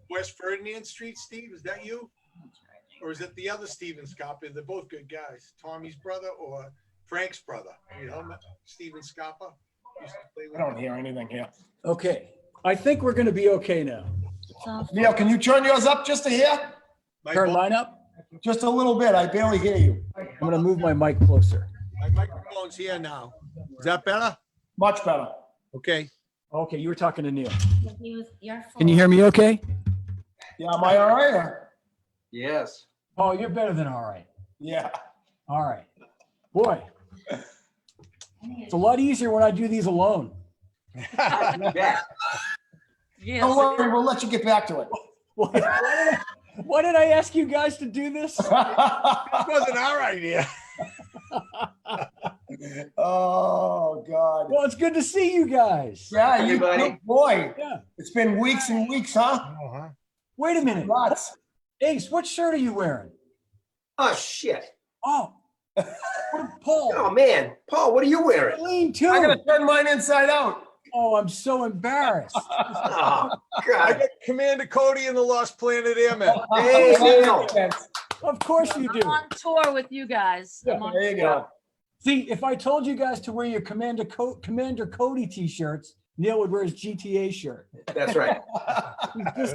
West Ferdinand Street, Steve, is that you? Or is it the other Steven Scarpa? They're both good guys. Tommy's brother or Frank's brother. You know, Steven Scarpa. I don't hear anything here. Okay, I think we're going to be okay now. Neil, can you turn yours up just to hear? Turn mine up? Just a little bit. I barely hear you. I'm going to move my mic closer. My microphone's here now. Is that better? Much better. Okay. Okay, you were talking to Neil. Can you hear me okay? Yeah, am I all right? Or? Yes. Oh, you're better than all right. Yeah. All right. Boy, it's a lot easier when I do these alone. Yeah. Don't worry, we'll let you get back to it. Why did I ask you guys to do this? This wasn't our idea. Oh, God. Well, it's good to see you guys. Yeah, you Everybody. good boy. Yeah. It's been weeks and weeks, huh? Uh-huh. Wait a minute. Lots. Ace, what shirt are you wearing? Oh, shit. Oh, Paul. Oh, man. Paul, what are you wearing? Charlene, too. I gotta turn mine inside out. Oh, I'm so embarrassed. Oh, I God. got Commander Cody and the Lost Planet Airmen. Hey, Neil. Of course you do. I'm on tour with you guys. Yeah, I'm on There you tour. go. See, if I told you guys to wear your Commander Cody t-shirts, Neil would wear his GTA shirt. That's right.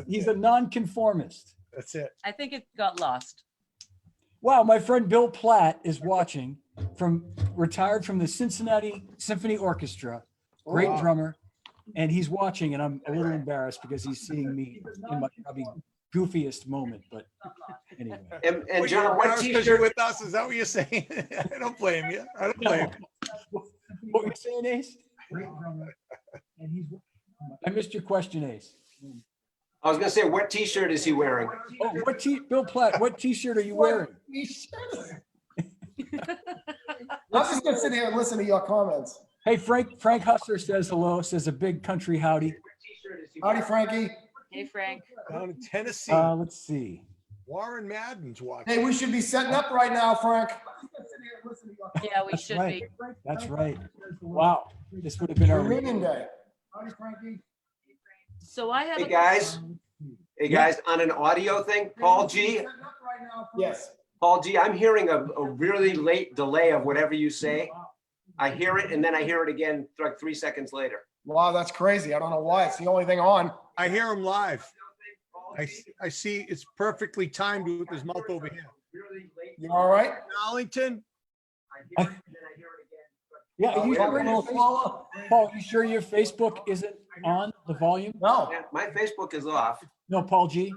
He's a nonconformist. That's it. I think it got lost. Wow, my friend Bill Platt is watching retired from the Cincinnati Symphony Orchestra, great Wow. drummer, and he's watching, and I'm a little embarrassed because he's seeing me in my probably goofiest moment, but anyway. And John, what Because you're t-shirt? with us, is that what you're saying? I don't blame you. I don't blame you. What were you saying, Ace? Great drummer, and he's. I missed your question, Ace. I was going to say, what t-shirt is he wearing? Oh, Bill Platt, what t-shirt are you wearing? I'm just gonna sit here and listen to your comments. Hey, Frank Hustler says hello, says a big country howdy. Howdy, Frankie. Hey, Frank. Down in Tennessee, Let's see. Warren Madden's watching. Hey, we should be setting up right now, Frank. Yeah, we That's should right. be. That's right. Wow, this would have been our Reunion day. Howdy, Frankie. So I have Hey, guys. Hey, guys, on an audio thing, Paul G. Yes. Paul G, I'm hearing a really late delay of whatever you say. I hear it and then I hear it again like 3 seconds later. Wow, that's crazy. I don't know why. It's the only thing on. I hear him live. I see it's perfectly timed with his mouth over here. You all right? Arlington, Yeah, are you Talk a sure little slower? Paul, you sure your Facebook isn't on the volume? No. Yeah, my Facebook is off. No, Paul G.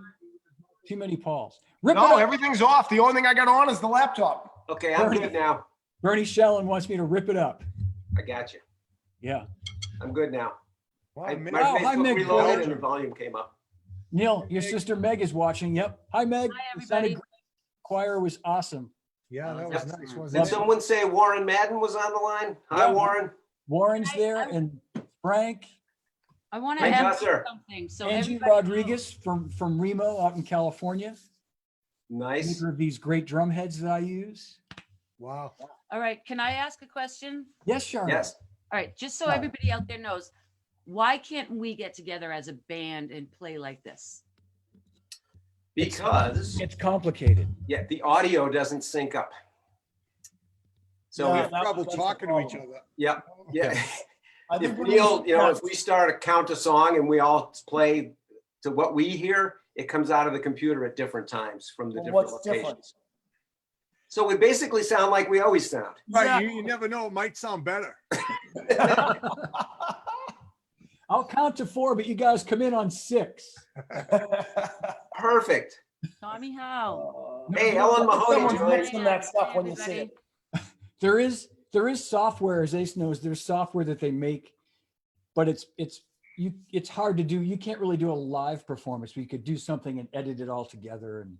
Too many Pauls. Rip it No, up. everything's off. The only thing I got on is the laptop. Okay, I'm good now. Bernie Shellen wants me to rip it up. I got you. Yeah. I'm good now. wow, My man, Wow, hi, Facebook Meg reloaded Belcher. and the volume came up. Neil, your sister Meg is watching. Yep. Hi, Meg. Hi, You sounded everybody. great. Choir was awesome. yeah, that was nice, Did wasn't it? someone say Warren Madden was on the line? Hi, Yeah. Warren. Warren's there and Frank, I want to Hey, add Jusser. something. So Angie everybody Rodriguez from Remo out in California. Nice. Maker of these great drum heads that I use. Wow. All right. Can I ask a question? Yes, Sharon. Yes. All right. Just so Yeah. everybody out there knows, why can't we get together as a band and play like this? Because, It's complicated. yeah, the audio doesn't sync up. So, Yeah. if, Trouble that's the talking to each problem. other. yeah, yeah. I think If we Neil, should- you know, if we start to count a song and we all play to what we hear, it comes out of the computer at different times from the Well, different what's different? locations. So we basically sound like we always sound. Right, you never know, it might sound better. I'll count to 4, but you guys come in on 6. Perfect. Tommy, how? Hey, Ellen Mahoney, Someone's joined. mixing that stuff when you see it. There is software, as Ace knows, there's software that they make, but it's hard to do. You can't really do a live performance, but you could do something and edit it all together, and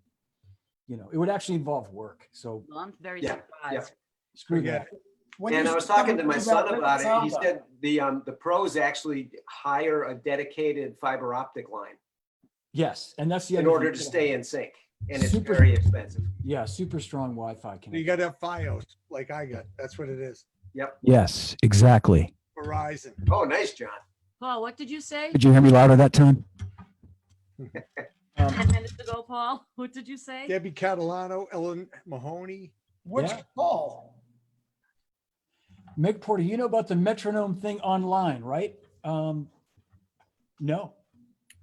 it would actually involve work. So Well, I'm very Yeah, surprised. screw Forget that. When And you I was sit talking to down my and do son that, about it. sound He up. said the pros actually hire a dedicated fiber optic line Yes, and that's the in other order thing. to stay in sync, and it's Super- very expensive. Yeah, super strong Wi-Fi You connection. gotta have FiOS like I got. That's what it is. Yep. Yes, exactly. Verizon. Oh, nice, John. Paul, what did you say? Did you hear me louder that time? Um, 10 minutes ago, Paul. What did you say? Debbie Catalano, Ellen Mahoney. Which Yeah. Paul? Meg Porter, you know about the metronome thing online, right? No.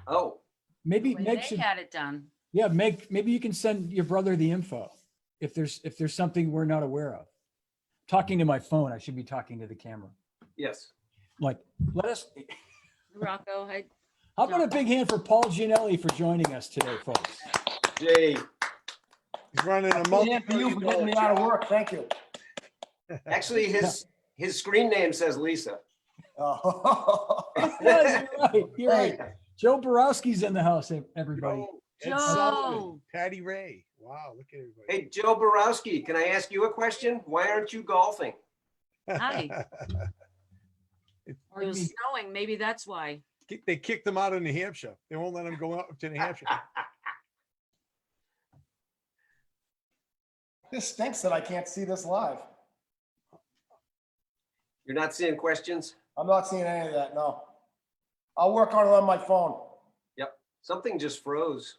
Oh, Maybe When Meg they should. had it done. Yeah, Meg. Maybe you can send your brother the info if there's something we're not aware of. Talking to my phone, I should be talking to the camera. yes. Like, let us. Rocco, How about a big hand for Paul Giannelli for joining us today, folks? Jay. He's running a Yeah, for you for getting me out of work. Thank you. Actually, his screen name says Lisa. Oh. Yeah, you're right. You're right. Joe Borowski's in the house, everybody. Ed Joe. Sullivan, Patty Ray. Wow, look at everybody. Hey, Joe Borowski, can I ask you a question? Why aren't you golfing? Hi. It Pardon was me. snowing. Maybe that's why. They kicked them out of New Hampshire. They won't let them go up to New Hampshire. This stinks that I can't see this live. You're not seeing questions? I'm not seeing any of that, no. I'll work on it on my phone. Something just froze.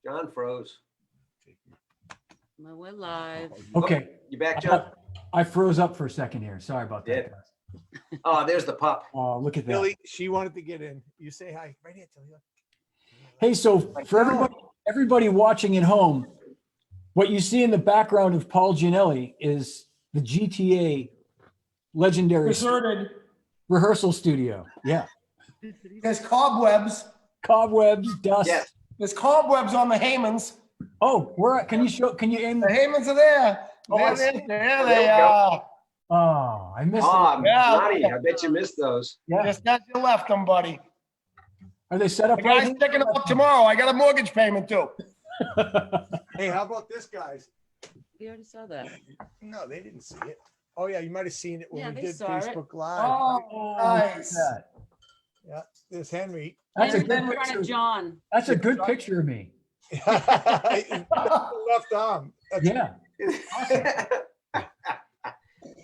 John froze. Well, we're live. Okay, You back, John? I froze up for a second here. Sorry about that. Yeah. guys. Oh, there's the pup. Oh, look at that. Billy, she wanted to get in. You say hi. Right here, Talia. Hey, so for everybody watching at home, what you see in the background of Paul Giannelli is the GTA legendary Deserted. rehearsal studio. Yeah. There's cobwebs. Cobwebs, dust. Yes. There's cobwebs on the Haymans. Oh, can you aim? The Haymans are there. Oh, I There see. they are. Oh, I missed Oh, it. Yeah. Johnny, I bet you missed those. Yeah. Just as you left them, buddy. Are they set up The guy's right picking them up tomorrow. I got a mortgage payment too. Hey, how about this, guys? We already saw that. No, they didn't see it. Oh, yeah, you might have seen it when Yeah, we they did saw it. Facebook Live. Oh, nice. Yeah, there's Henry. That's a And good in front picture. of John. That's a good picture of me. Left arm. That's Yeah,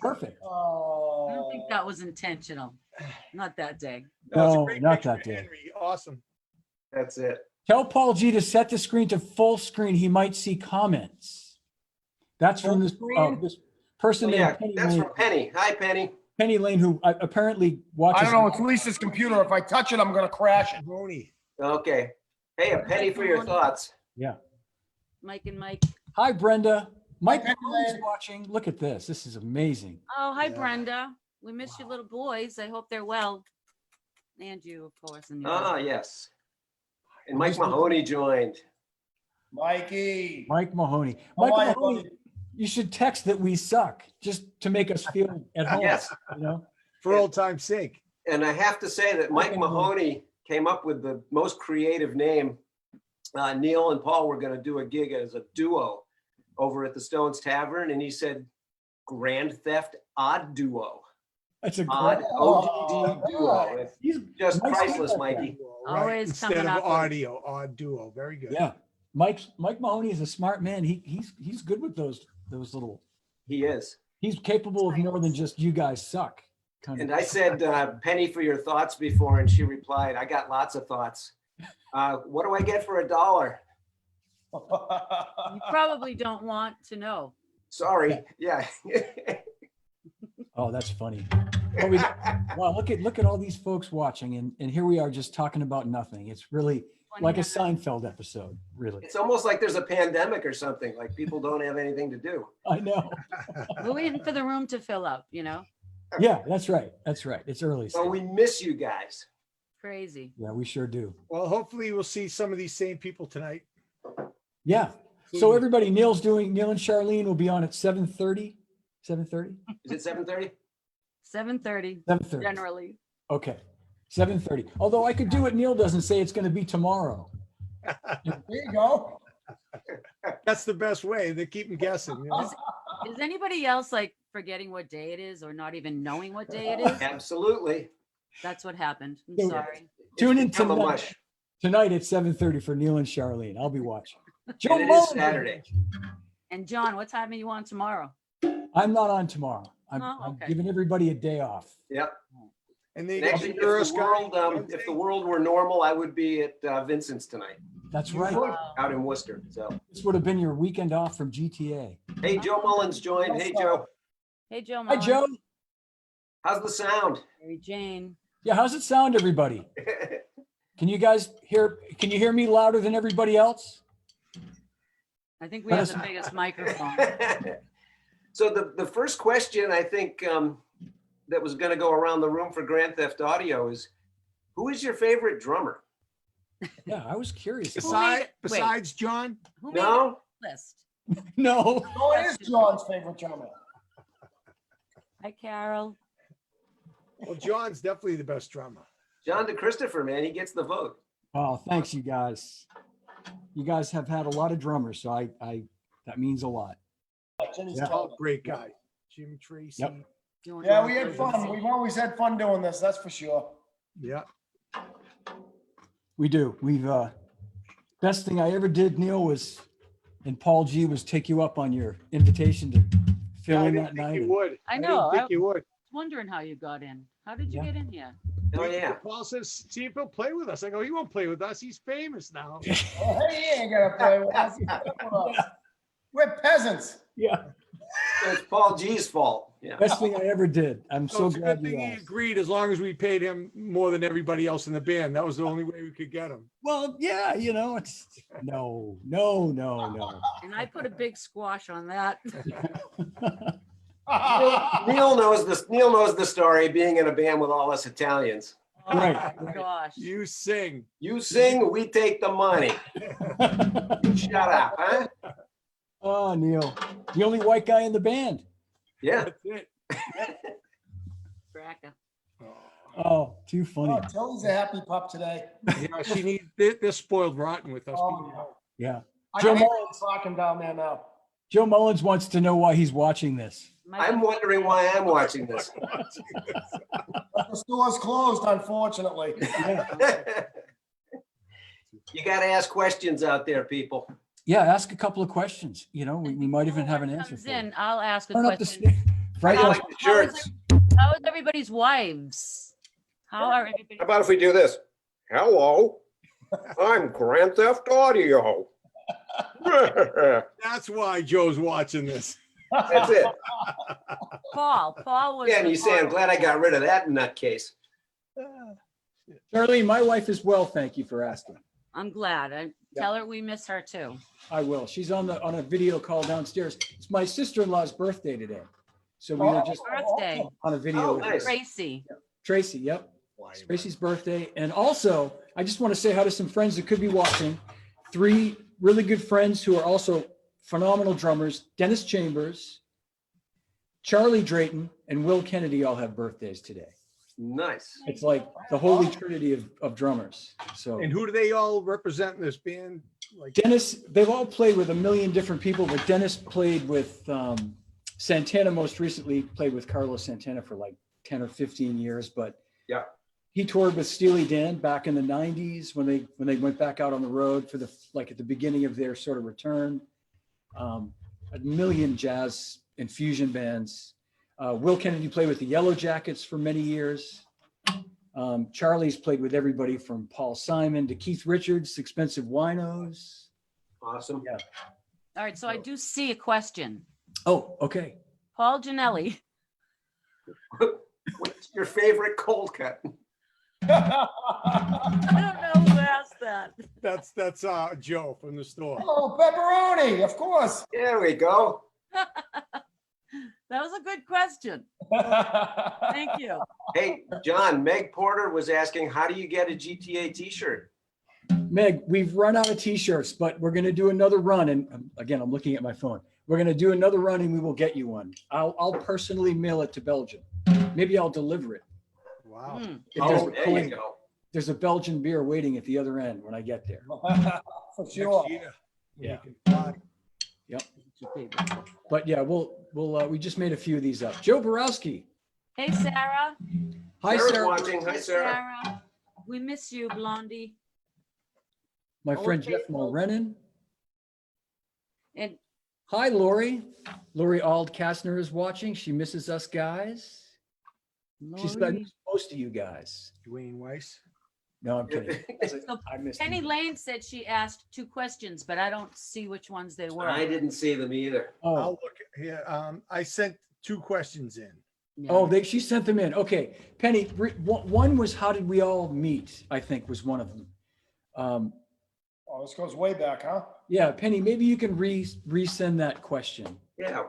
perfect. Oh. I don't think that was intentional. Not that day. No, it's a No, great not picture that of day. Henry. Awesome. That's it. Tell Paul G to set the screen to full screen. He might see comments. That's from this, this person Oh, yeah, named Penny that's Lane, from Penny. Hi, Penny. Penny Lane, who apparently watches. I don't know. It's Lisa's computer. If I touch it, I'm going to crash it. Mahoney. Okay. Hey, a penny for your thoughts. Yeah. Mike and Mike. Hi, Brenda. Mike Penny Mahoney's Lane. watching. Look at this. This is amazing. Oh, hi, Yeah. Brenda. We miss your little boys. I hope they're well. And you, of course. And you. Ah, yes. And Mike Mahoney joined. Mikey. Mike Mahoney. How Mike are you, Mahoney, buddy? you should text that we suck just to make us feel at home. Yes. You know? For old time's sake. And I have to say that Mike Mahoney came up with the most creative name. Neil and Paul were going to do a gig as a duo over at the Stones Tavern. And he said, Grand Theft Odd Duo. That's a Odd, great. ODD duo. It's He's just Mike's priceless, good like that. Mikey. Always Instead coming of up with- audio, odd duo. Very good. Yeah. Mike Mahoney is a smart man. He's good with those little. He is. He's capable of more than just you guys suck. Kind And of. I said, Penny for your thoughts before, and she replied, I got lots of thoughts. What do I get for $1? You probably don't want to know. Sorry. Yeah. Oh, that's funny. Oh, wow, look at all these folks watching, and here we are just talking about nothing. It's really like a Seinfeld episode, really. It's almost like there's a pandemic or something, like people don't have anything to do. I know. We're waiting for the room to fill up, you know? Yeah, that's right. That's right. It's early. So we miss you guys. Crazy. Yeah, we sure do. Well, hopefully we'll see some of these same people tonight. Yeah. So everybody, Neil and Charlene will be on at 7:30. 7:30? Is it 7:30? 7:30 7:30. generally. Okay. 7:30. Although I could do what Neil doesn't say, it's going to be tomorrow. There you go. That's the best way. They keep them guessing. You know? Is anybody else like forgetting what day it is or not even knowing what day it is? Absolutely. That's what happened. I'm Yeah. sorry. Tune in It's become a tonight. Tonight at 7:30 for Neil and Charlene. I'll be watching. And it is Mullen. Saturday. And John, what time are you on tomorrow? I'm not on tomorrow. I'm Oh, okay. giving everybody a day off. Yep. And they And actually, if the world were normal, I would be at Vincent's tonight. That's right. out in Worcester. So, This would have been your weekend off from GTA. hey, Joe Mullins joined. Hey, Joe. Hey, Joe. Hi, Mullins. Joe. How's the sound? Mary Jane. Yeah, how's it sound, everybody? Can you guys hear? Can you hear me louder than everybody else? I think we have the biggest microphone. So the first question I think that was going to go around the room for Grand Theft Audio is, who is your favorite drummer? Yeah, I was curious. Who made it? Besides John? Who made No? the list? No. Oh, it is John's favorite drummer. Hi, Carol. Well, John's definitely the best drummer. John DeChristopher, man, he gets the vote. Oh, thanks, you guys. You guys have had a lot of drummers, so I that means a lot. Jimmy's Yeah. tough. Oh, great guy. Jim Tracy. Yep. Yeah, we had fun. We've always had fun doing this, that's for sure. Yeah. We do. We've best thing I ever did, Neil, was and Paul G was take you up on your invitation to fill in that night. You would. I know. didn't I think you would. was wondering how you got in. How did you Yeah. get in here? Oh, yeah. Paul says, see if he'll play with us. I go, he won't play with us. He's famous now. Oh, hey, he ain't gonna play with us. He's stuck with us. We're peasants. Yeah. So it's Paul G's fault. Yeah. Best thing I ever did. I'm so it's a glad good you thing he asked. agreed as long as we paid him more than everybody else in the band. That was the only way we could get him. Well, yeah, it's no. And I put a big squash on that. Neil knows this. Neil knows the story, being in a band with all us Italians. Oh, Right, my gosh. You sing. You sing, we take the money. Shut up, huh? Oh, Neil, the only white guy in the band. Yeah. That's it. Cracker. Oh, too funny. Oh, Tilly's a happy pup today. Yeah, she needs, they're spoiled rotten with us. Oh, Yeah. I Joe can hear Mullins. him talking down there now. Joe Mullins wants to know why he's watching this. I'm wondering why I'm watching this. But the store's closed, unfortunately. You got to ask questions out there, people. Yeah, ask a couple of questions. We might even have an answer Comes for in, you. I'll ask a Turn up the question. sta- Right I now, like the shirts. How is everybody's wives? How are everybody? How about if we do this? Hello, I'm Grand Theft Audio. That's why Joe's watching this. That's it. Paul was. Yeah, and you say, I'm glad I got rid of that nutcase. Charlene, my wife is well. Thank you for asking. I'm glad. Tell her we miss her too. I will. She's on a video call downstairs. It's my sister-in-law's birthday today, so we were just Birthday. on a video. Oh, nice. Tracy. Tracy, yep. Tracy's birthday. And also, I just want to say hi to some friends that could be watching. 3 really good friends who are also phenomenal drummers. Dennis Chambers, Charlie Drayton, and Will Kennedy all have birthdays today. Nice. It's like the holy trinity of drummers. So And who do they all represent in this band? Like, Dennis, they've all played with a million different people, but Dennis played with Santana most recently, played with Carlos Santana for like 10 or 15 years, but Yeah. he toured with Steely Dan back in the 90s when they went back out on the road for at the beginning of their sort of return. A million jazz and fusion bands. Will Kennedy played with the Yellow Jackets for many years. Charlie's played with everybody from Paul Simon to Keith Richards, Expensive Winos. Awesome. Yeah. All right, so I do see a question. Oh, okay. Paul Giannelli. What's your favorite cold cut? I don't know who asked that. that's Joe from the store. Oh, pepperoni, of course. There we go. That was a good question. Thank you. Hey, John, Meg Porter was asking, how do you get a GTA t-shirt? Meg, we've run out of t-shirts, but we're going to do another run. And again, I'm looking at my phone. We're going to do another run and we will get you one. I'll personally mail it to Belgium. Maybe I'll deliver it. Wow. Hmm. If there's, Oh, a there coin- you go. there's a Belgian beer waiting at the other end when I get there. For sure. Next year. when Yeah. you can fly. But yeah, we just made a few of these up. Joe Borowski. Hey, Sarah. Hi, Sarah's Sarah. watching. Hi, Sarah. We miss you, Blondie. My friend Old Jeff faithful. Mulrennan. And Hi, Lori. Lori Ald-Kastner is watching. She misses us guys. She said, I Lori, miss most of you guys. Dwayne Weiss. No, I'm kidding. So I missed Penny it. Lane said she asked 2 questions, but I don't see which ones they were. I didn't see them either. Oh, I'll look here. I sent 2 questions in. Yeah. oh, she sent them in. Okay, Penny. One was how did we all meet? I think was one of them. Oh, this goes way back, huh? Yeah, Penny. Maybe you can resend that question. Yeah.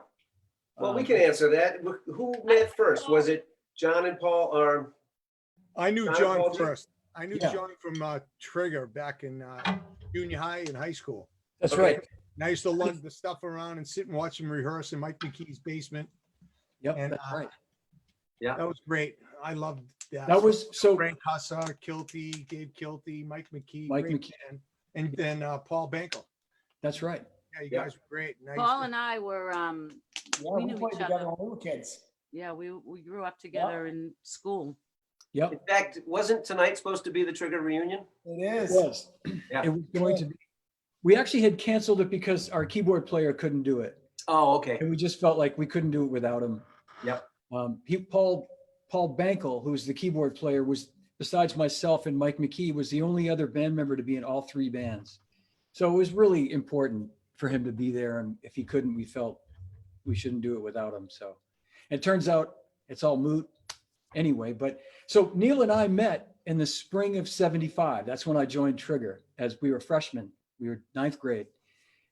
Well, we can answer that. Who met first? Was it John and Paul or? I knew John John called you? first. I knew Yeah. John from Trigger back in junior high and high school. That's Okay. right. And I used to lug the stuff around and sit and watch him rehearse in Mike McKee's basement. Yep, And, that's right. That was great. I loved that. That was so. Frank Hussar, Kilty, Gabe Kilty, Mike McKee, Mike great McKee. band. And then Paul Bankel. That's right. Yeah, you Yeah. guys were great. And I used Paul to- and I were, Yeah, We we knew played each together other. when we were kids. yeah, we grew up together in school. Yep. In fact, wasn't tonight supposed to be the Trigger reunion? It It is. was. Yeah. It was going to be. We actually had canceled it because our keyboard player couldn't do it. Oh, okay. And we just felt like we couldn't do it without him. Yep. Paul Bankel, who's the keyboard player, was, besides myself and Mike McKee, was the only other band member to be in all 3 bands. So it was really important for him to be there. And if he couldn't, we felt we shouldn't do it without him. So it turns out it's all moot anyway. But so Neil and I met in the spring of '75. That's when I joined Trigger, as we were freshmen. We were 9th grade.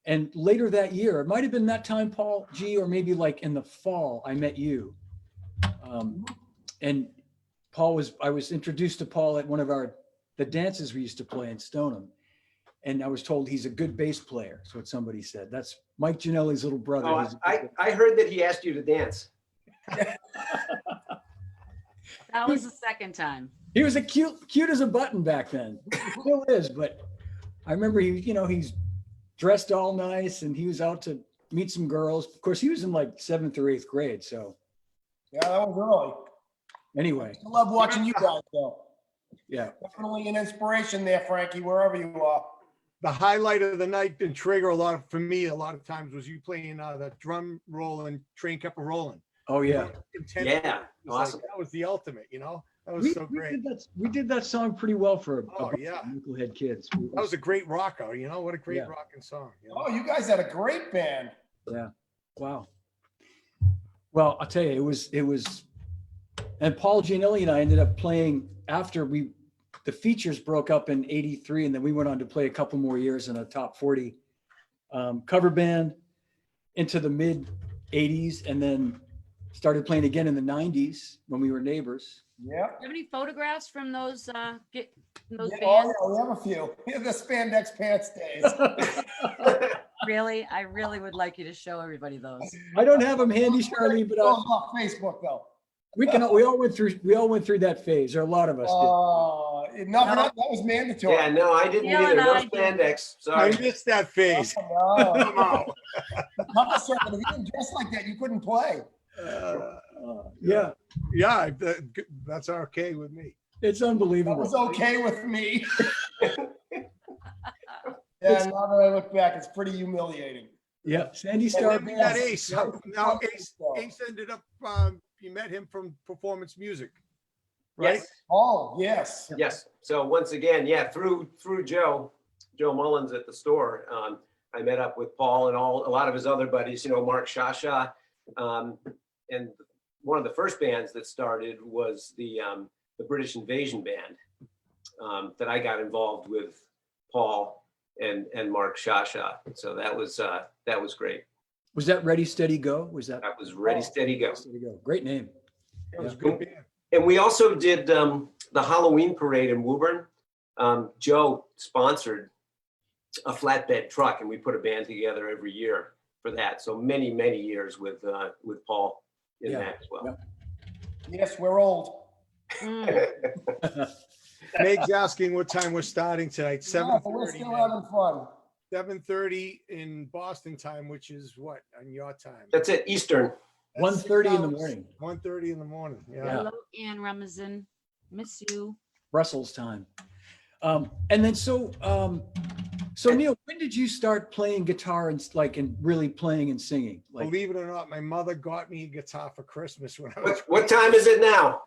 And later that year, it might have been that time, Paul G, or maybe like in the fall, I met you. And I was introduced to Paul at one of the dances we used to play in Stoneham. And I was told he's a good bass player. That's what somebody said. That's Mike Giannelli's little brother. Oh, He's a good I heard that he asked you to dance. That was the second time. He was a cute as a button back then. He still is, but I remember he's dressed all nice and he was out to meet some girls. Of course, he was in like 7th or 8th grade. So Yeah, that was early. anyway, I love watching you guys, though. yeah. Definitely an inspiration there, Frankie, wherever you are. The highlight of the night in Trigger, for me, a lot of times was you playing the drum roll and Train Kept a Rolling. Oh yeah. Yeah, awesome. That was the ultimate, That was so great. We did that song pretty well for a Oh, bunch yeah. of Knucklehead kids. That was a great rocker, what a great Yeah. rocking song. Oh, you guys had a great band. Yeah. Wow. Well, I'll tell you, it was, and Paul Giannelli and I ended up playing after the features broke up in '83, and then we went on to play a couple more years in a top 40 cover band into the mid '80s, and then started playing again in the '90s when we were neighbors. Yeah. Do you have any photographs from those Yeah, bands? we have a few. The spandex pants days. Really? I really would like you to show everybody those. I don't have them handy, Charlene, but Those off Facebook, though. we all went through that phase, or a lot of us did. Nothing else, that was mandatory. Yeah, no, I didn't Yeah, either. no, No I didn't. spandex. I Sorry. missed that phase. Oh, no. Come on. Papa said that if you didn't dress like that, you couldn't play. Yeah, Yeah, that's okay with me. it's That unbelievable. was okay with me. Yeah, now that I look back, it's pretty humiliating. Yeah, Sandy And Star then we got Band. Ace. Yeah. Now Ace ended up, you met him from performance music, right? Yes, Oh, yes. yes. So once again, yeah, through Joe Mullins at the store, I met up with Paul and a lot of his other buddies, Mark Shasha. And one of the first bands that started was the British Invasion Band that I got involved with Paul and Mark Shasha. So that was great. Was that Ready, Steady, Go? Was that? That was Ready, Steady, Go. Steady Go. Great name. That was a Yeah. good band. And we also did the Halloween parade in Woburn. Joe sponsored a flatbed truck, and we put a band together every year for that. So many years with Paul in Yeah. that as well. Yeah. Yes, we're old. Mm. Meg's asking what time we're starting tonight. Yeah, but we're 7:30. still having fun. 7:30 in Boston time, which is what on your time? That's it, Eastern. 1:30 in the 6 hours. morning, 1:30 in the morning. Yeah. Yeah. Hello, Ann Ramazan. Miss you. Brussels time. And then so Neil, when did you start playing guitar and really playing and singing? Like, Believe it or not, my mother got me a guitar for Christmas when I was. What time is it now?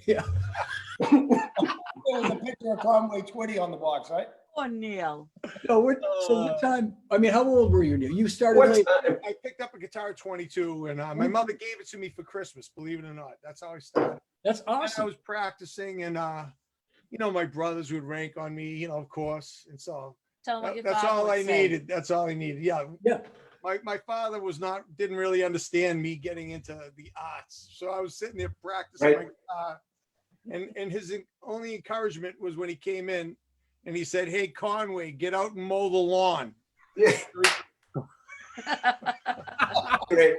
yeah. There was a picture of Conway Twitty on the box, right? Poor Neil. No, so what time? I mean, how old were you? Neil? You started What late. time? I picked up a guitar at 22, and my mother gave it to me for Christmas. Believe it or not, that's how I started. That's And I awesome. was practicing, and my brothers would rank on me, of course, and so Tell him what your that's father all would I say. needed. That's all I needed. Yeah, Yeah. my father didn't really understand me getting into the arts, so I was sitting there practicing Right. my guitar, and his only encouragement was when he came in, and he said, "Hey, Conway, get out and mow the lawn." Yeah. Great.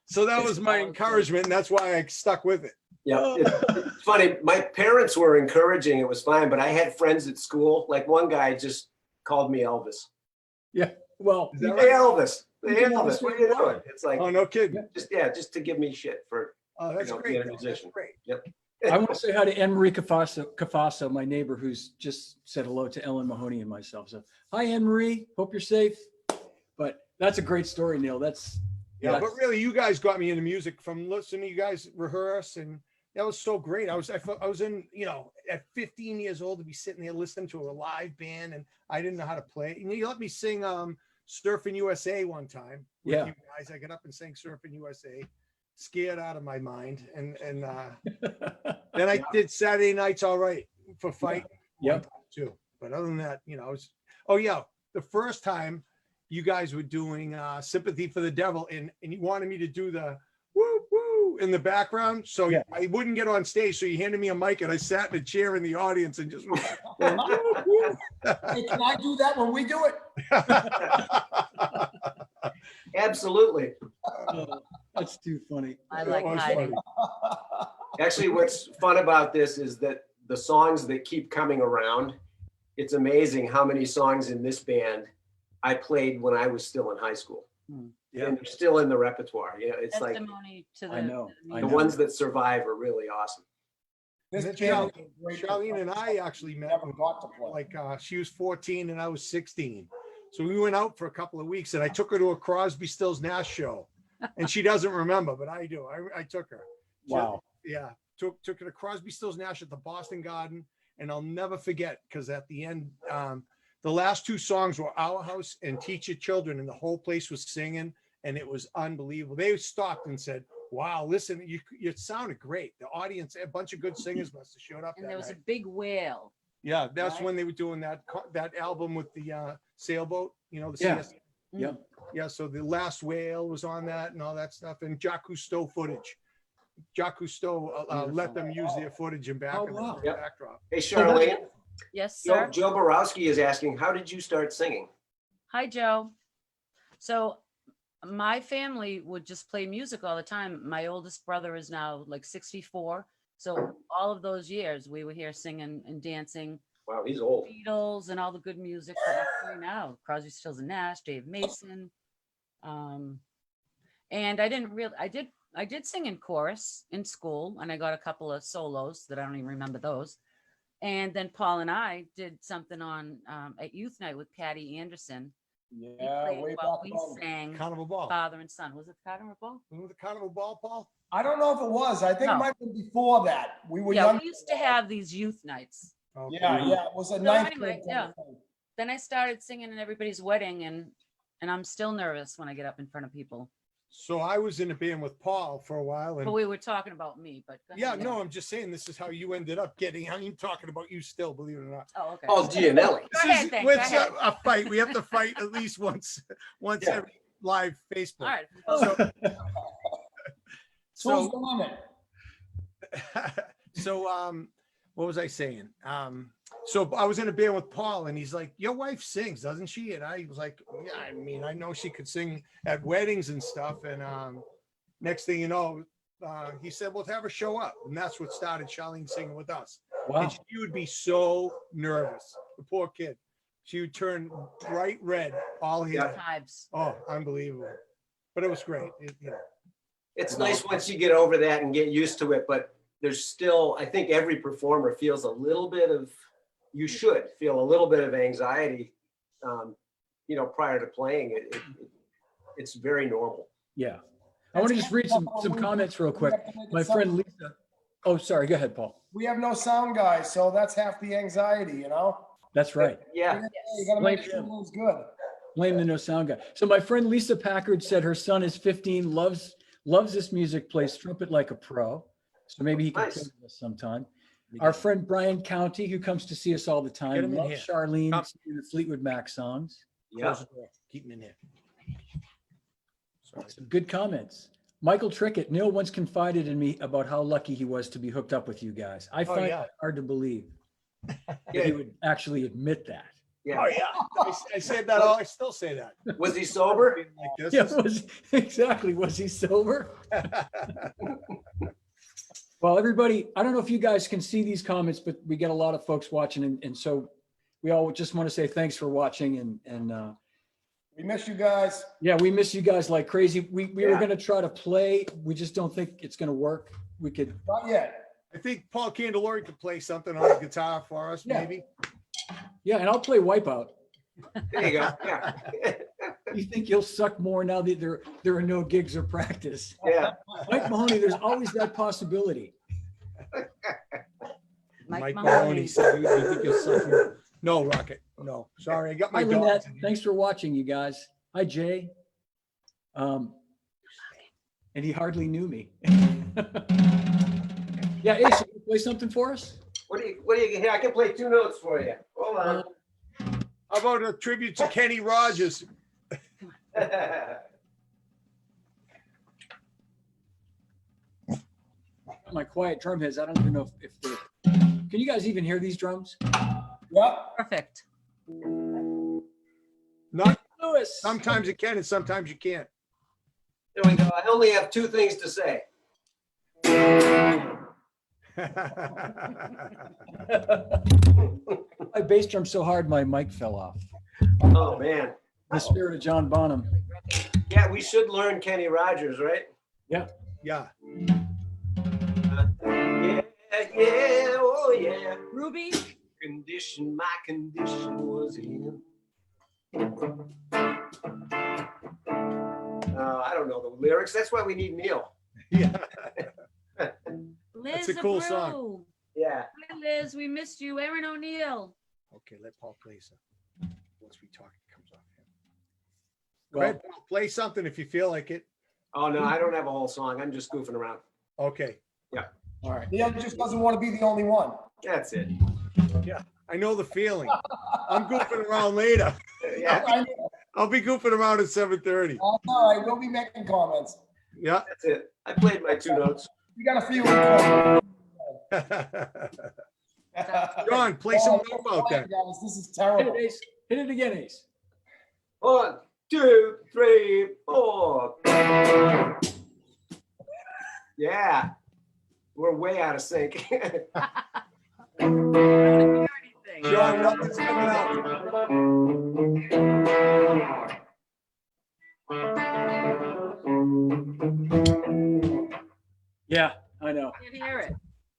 So that was my encouragement, and that's why I stuck with it. Yeah, it's funny. My parents were encouraging. It was fine, but I had friends at school. Like one guy just called me Elvis. Yeah. Well, Is that Hey right? Elvis, You hey can Elvis, understand what are you why. doing? It's like Oh, no kidding. just to give me shit for. Oh, that's great. being a though. That's musician. great. I want to say hi to Anne-Marie Cafasso, my neighbor, who's just said hello to Ellen Mahoney and myself. So, hi, Anne-Marie. Hope you're safe. But that's a great story, Neil. Yeah, but really, you guys got me into music from listening to you guys rehearse, and that was so great. I was in, at 15 years old to be sitting there listening to a live band, and I didn't know how to play. And you let me sing Surfing USA one time with Yeah. you guys. I got up and sang Surfing USA, scared out of my mind, and then I did Saturday Nights All Right for Fight Yep. too. But other than that, oh yeah, the first time you guys were doing Sympathy for the Devil, and you wanted me to do the woo woo in the background, so Yeah. I wouldn't get on stage. So you handed me a mic, and I sat in a chair in the audience and just. went, woo, woo. Hey, can I do that when we do it? Absolutely. Oh, that's too funny. I That like was hiding. funny. Actually, what's fun about this is that the songs that keep coming around, it's amazing how many songs in this band I played when I was still in high school. Yeah. And they're still in the repertoire. It's like Testimony to the. I know, to the I the know. ones that survive are really awesome. This And band then is great. Charlene and I actually met. Never got to play. Like she was 14 and I was 16. So we went out for a couple of weeks, and I took her to a Crosby, Stills, Nash show, and she doesn't remember, but I do. I took her. Wow. Yeah, took her to Crosby, Stills, Nash at the Boston Garden, and I'll never forget, because at the end, the last two songs were Our House and Teach Your Children, and the whole place was singing, and it was unbelievable. They stopped and said, "Wow, listen, you sounded great." The audience, a bunch of good singers must have showed up And that there was a night. big whale. Yeah, that's right? when they were doing that album with the sailboat, the Yeah. CS. Yep. Yeah, so the Last Whale was on that and all that stuff, and Jacques Cousteau footage. Jacques Cousteau let them use their footage in Oh, wow. Yep. backdrop. Hey, Charlene, Yes, Joe, sir. Joe Borowski is asking, how did you start singing? Hi, Joe. So my family would just play music all the time. My oldest brother is now like 64. So all of those years we were here singing and dancing, Wow, he's old. Beatles and all the good music that we play now. Crosby, Stills and Nash, Dave Mason. And I did sing in chorus in school, and I got a couple of solos that I don't even remember those. And then Paul and I did something on at youth night with Patty Anderson. He Yeah, played way while back we when. sang Carnival Ball. Father and Son. Was it Carnival Ball? Remember the Carnival Ball, Paul? I don't know if it was. I think it No. might have been before that. We were Yeah, young. we used to have these youth nights. Okay. Yeah, it was a So ninth anyway, grade. yeah. Then I started singing at everybody's wedding, and I'm still nervous when I get up in front of people. So I was in a band with Paul for a while, But and we were talking about me, but go yeah, ahead, no, I'm just saying this is how you ended up getting. I'm talking about you still, believe it or not. Oh, okay. Paul Giannelli. This ahead, is then, go it's ahead. a fight. We have to fight at least once Yeah. every live Facebook. All right. So, Who's so, the limit? so what was I saying? So I was in a band with Paul, and he's like, "Your wife sings, doesn't she?" And I was like, "Yeah, I mean, I know she could sing at weddings and stuff." And next thing you know, he said, "Well, have her show up," and that's what started Charlene singing with us. Wow. And she would be so nervous. The poor kid. She would turn bright red all here. Yeah. Hives. Oh, unbelievable. But it was great. It's nice once you get over that and get used to it, but there's still, I think every performer feels a little bit of, you should feel a little bit of anxiety, prior to playing it. It's very normal. Yeah. I want to just read some comments real quick. My friend Lisa Oh, sorry. Go ahead, Paul. We have no sound guys, so that's half the anxiety, you know? That's right. Yeah. You gotta make Blame sure him. everything's good. Blame the no sound guy. So my friend Lisa Packard said her son is 15, loves this music, plays trumpet like a pro. So maybe he can Nice. play with us sometime. Our friend Brian County, who comes to see us all the Get time, him in loves here. Charlene Come. singing the Fleetwood Mac songs. Yeah. Close the door. Keep him in here. Sorry. Some good comments. Michael Trickett, Neil once confided in me about how lucky he was to be hooked up with you guys. I find yeah. it hard to believe that Yeah. he would actually admit that. Yeah. Oh, yeah. I said that. I still say that. Was he sober? Like this Yeah, is- exactly. Was he sober? Well, everybody, I don't know if you guys can see these comments, but we get a lot of folks watching. And so we all just want to say thanks for watching. And We miss you guys. yeah, we miss you guys like crazy. We were Yeah. going to try to play. We just don't think it's going to work. We could. Not yet. I think Paul Candilore could play something on the guitar for us, Yeah. maybe. Yeah, and I'll play Wipeout. There you go. Yeah. You think you'll suck more now that there are no gigs or practice? Yeah. Mike Mahoney, there's always that possibility. Mike Mahoney said, "You think you'll suck your-" No, Rocket. No, sorry. I got my Hi, dog. Lynette. Thanks for watching, you guys. Hi, Jay. And he hardly knew me. Yeah, Ace, you play something for us? What do you here? I can play 2 notes for you. Hold on. How about a tribute to Kenny Rogers? My quiet drum heads, I don't even know if they're. Can you guys even hear these drums? Yep. Perfect. Not Lewis. sometimes you can and sometimes you can't. There we go. I only have 2 things to say. My bass drum so hard my mic fell off. Oh, man. The spirit of John Bonham. Yeah, we should learn Kenny Rogers, right? Yeah. Yeah, yeah, oh yeah. Ruby, My condition was in. I don't know the lyrics. That's why we need Neil. Yeah. Liz a cool Abreu. song. Yeah. Hi, Liz. We missed you. Aaron O'Neill. Okay, let Paul play some. Once we talk, it comes off him. Go Well, ahead, Paul, play something if you feel like it. Oh no, I don't have a whole song. I'm just goofing around. Okay. all right. Neil just doesn't want to be the only one. That's it. I know the feeling. I'm goofing around later. Yeah, I know. I'll be goofing around at 7:30. All right, we'll be making comments. Yeah. that's it. I played my 2 notes. We got a few. recorded. John, play some Oh, more about that. guys, this is Hit terrible. it, Ace. Hit it again, Ace. 1, 2, 3, 4. Yeah, we're way out of sync. I don't hear anything. John, nothing's coming out. Yeah, I know. Can't hear it.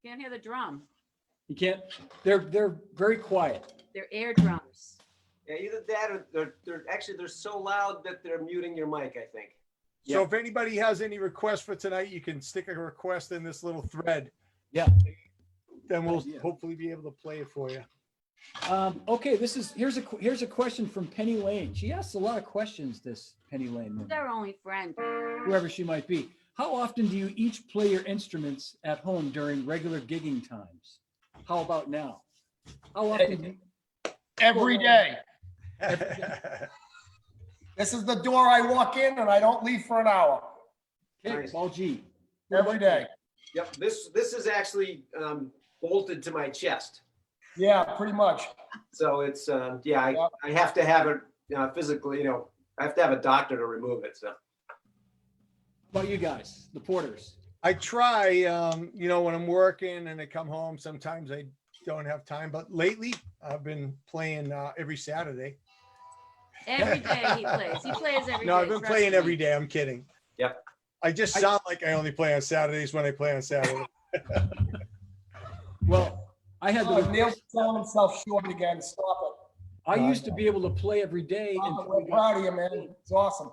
Can't hear the drum. You can't. They're very quiet. They're air drums. Yeah, either that or they're so loud that they're muting your mic, I think. So if anybody has any requests for tonight, you can stick a request in this little thread. Yeah. Then we'll idea. hopefully be able to play it for you. Okay, here's a question from Penny Lane. She asks a lot of questions. This Penny Lane woman, They're only friends. whoever she might be. How often do you each play your instruments at home during regular gigging times? How about now? How often? Do you, Every day. This is the door I walk in and I don't leave for an hour. okay, Nice. Paul G. Every day. Yep, this is actually bolted to my chest. Yeah, pretty much. So it's, I have to have it physically, I have to have a doctor to remove it, so. How about you guys, the Porters? I try, when I'm working and I come home, sometimes I don't have time, but lately I've been playing every Saturday. Every day he plays. He plays every day. No, I've been trust playing me. every day. I'm kidding. Yep. I just sound like I only play on Saturdays when I play on Saturday. Well, I had Oh, the. Neil's selling himself short again. Stop I used to be able to play every day. it. Stop it. until We're we got- proud of you, man. It's awesome.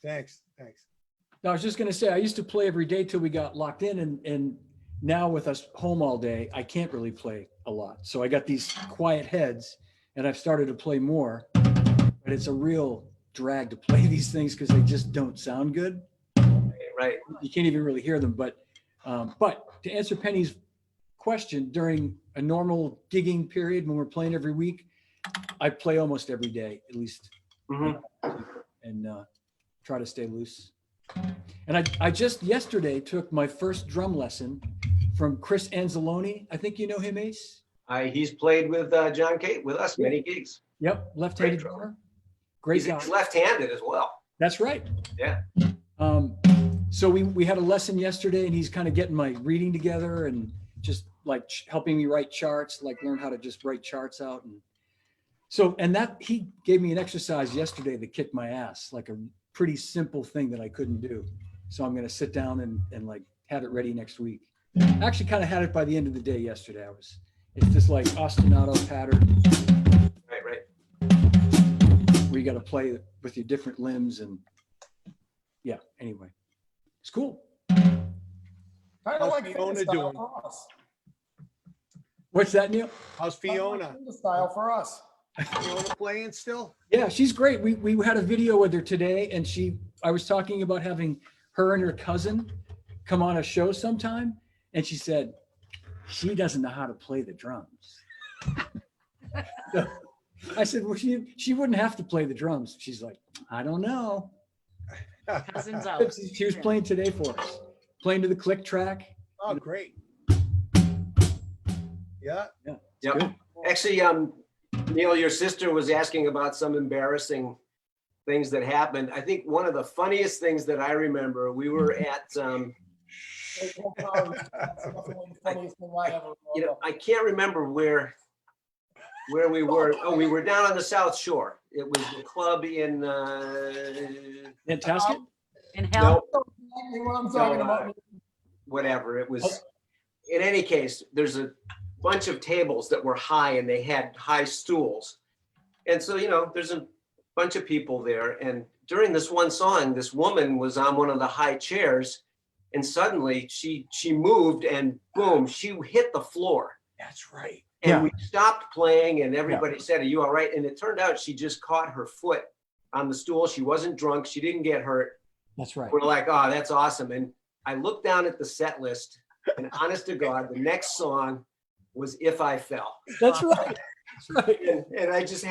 Thanks. I was just going to say, I used to play every day till we got locked in, and now with us home all day, I can't really play a lot. So I got these quiet heads and I've started to play more, but it's a real drag to play these things because they just don't sound good. Right. You can't even really hear them. But to answer Penny's question, during a normal gigging period when we're playing every week, I play almost every day, at least, Mhm. and try to stay loose. And I just yesterday took my first drum lesson from Chris Anzalone. I think you know him, Ace. He's played with John Cate with us many gigs. Yep, left-handed Great drummer. Great He's guy. left-handed as well. That's right. Yeah. So we had a lesson yesterday, and he's kind of getting my reading together and just like helping me write charts, like learn how to just write charts out. And so, and that he gave me an exercise yesterday that kicked my ass, like a pretty simple thing that I couldn't do. So I'm going to sit down and like have it ready next week. I actually kind of had it by the end of the day yesterday. It's just like ostinato pattern Right. where you got to play with your different limbs. And yeah, anyway, it's cool. Kind of How's like Fiona fingerstyle doing? for us. What's that, Neil? How's Kinda like Fiona? fingerstyle for us. Fiona playing still? Yeah, she's great. We had a video with her today, and I was talking about having her and her cousin come on a show sometime, and she said she doesn't know how to play the drums. So I said, well, she wouldn't have to play the drums. She's like, I don't know. Cousins out. She was playing today for us, playing to the click track. Oh, great. Yeah. Yeah, it's Yep. good. Actually, Neil, your sister was asking about some embarrassing things that happened. I think one of the funniest things that I remember, we were at, That's definitely the funniest thing I ever wrote. I can't remember where we were. Oh, we were down on the South Shore. It was the club in, Fantastic. In hell. Exactly what I'm talking about. whatever. It was, in any case, there's a bunch of tables that were high and they had high stools. And so, there's a bunch of people there. And during this one song, this woman was on one of the high chairs and suddenly she moved and boom, she hit the floor. That's right. And Yeah. we stopped playing and everybody said, are you all right? And it turned out she just caught her foot on the stool. She wasn't drunk. She didn't get hurt. That's right. We're like, oh, that's awesome. And I looked down at the set list and honest to God, the next song was If I Fell. That's right. That's right. And I just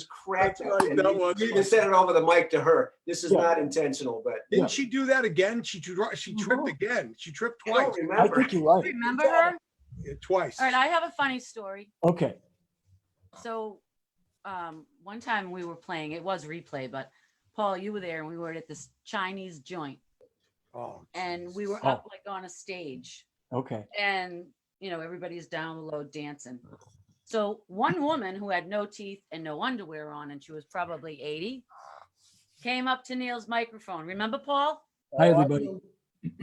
cracked That's up. right, And that we was- even said it over the mic to her. This is Yeah. not intentional, but Didn't she do that again? She tripped again. She tripped I twice. don't I remember. think you're right. Remember her? Yeah, twice. All right, I have a funny story. Okay. So one time we were playing, it was replay, but Paul, you were there and we were at this Chinese joint Oh, and we were Oh. up like on a stage Okay. and everybody's down low dancing. So one woman who had no teeth and no underwear on, and she was probably 80, came up to Neil's microphone. Remember, Paul? Hi, everybody.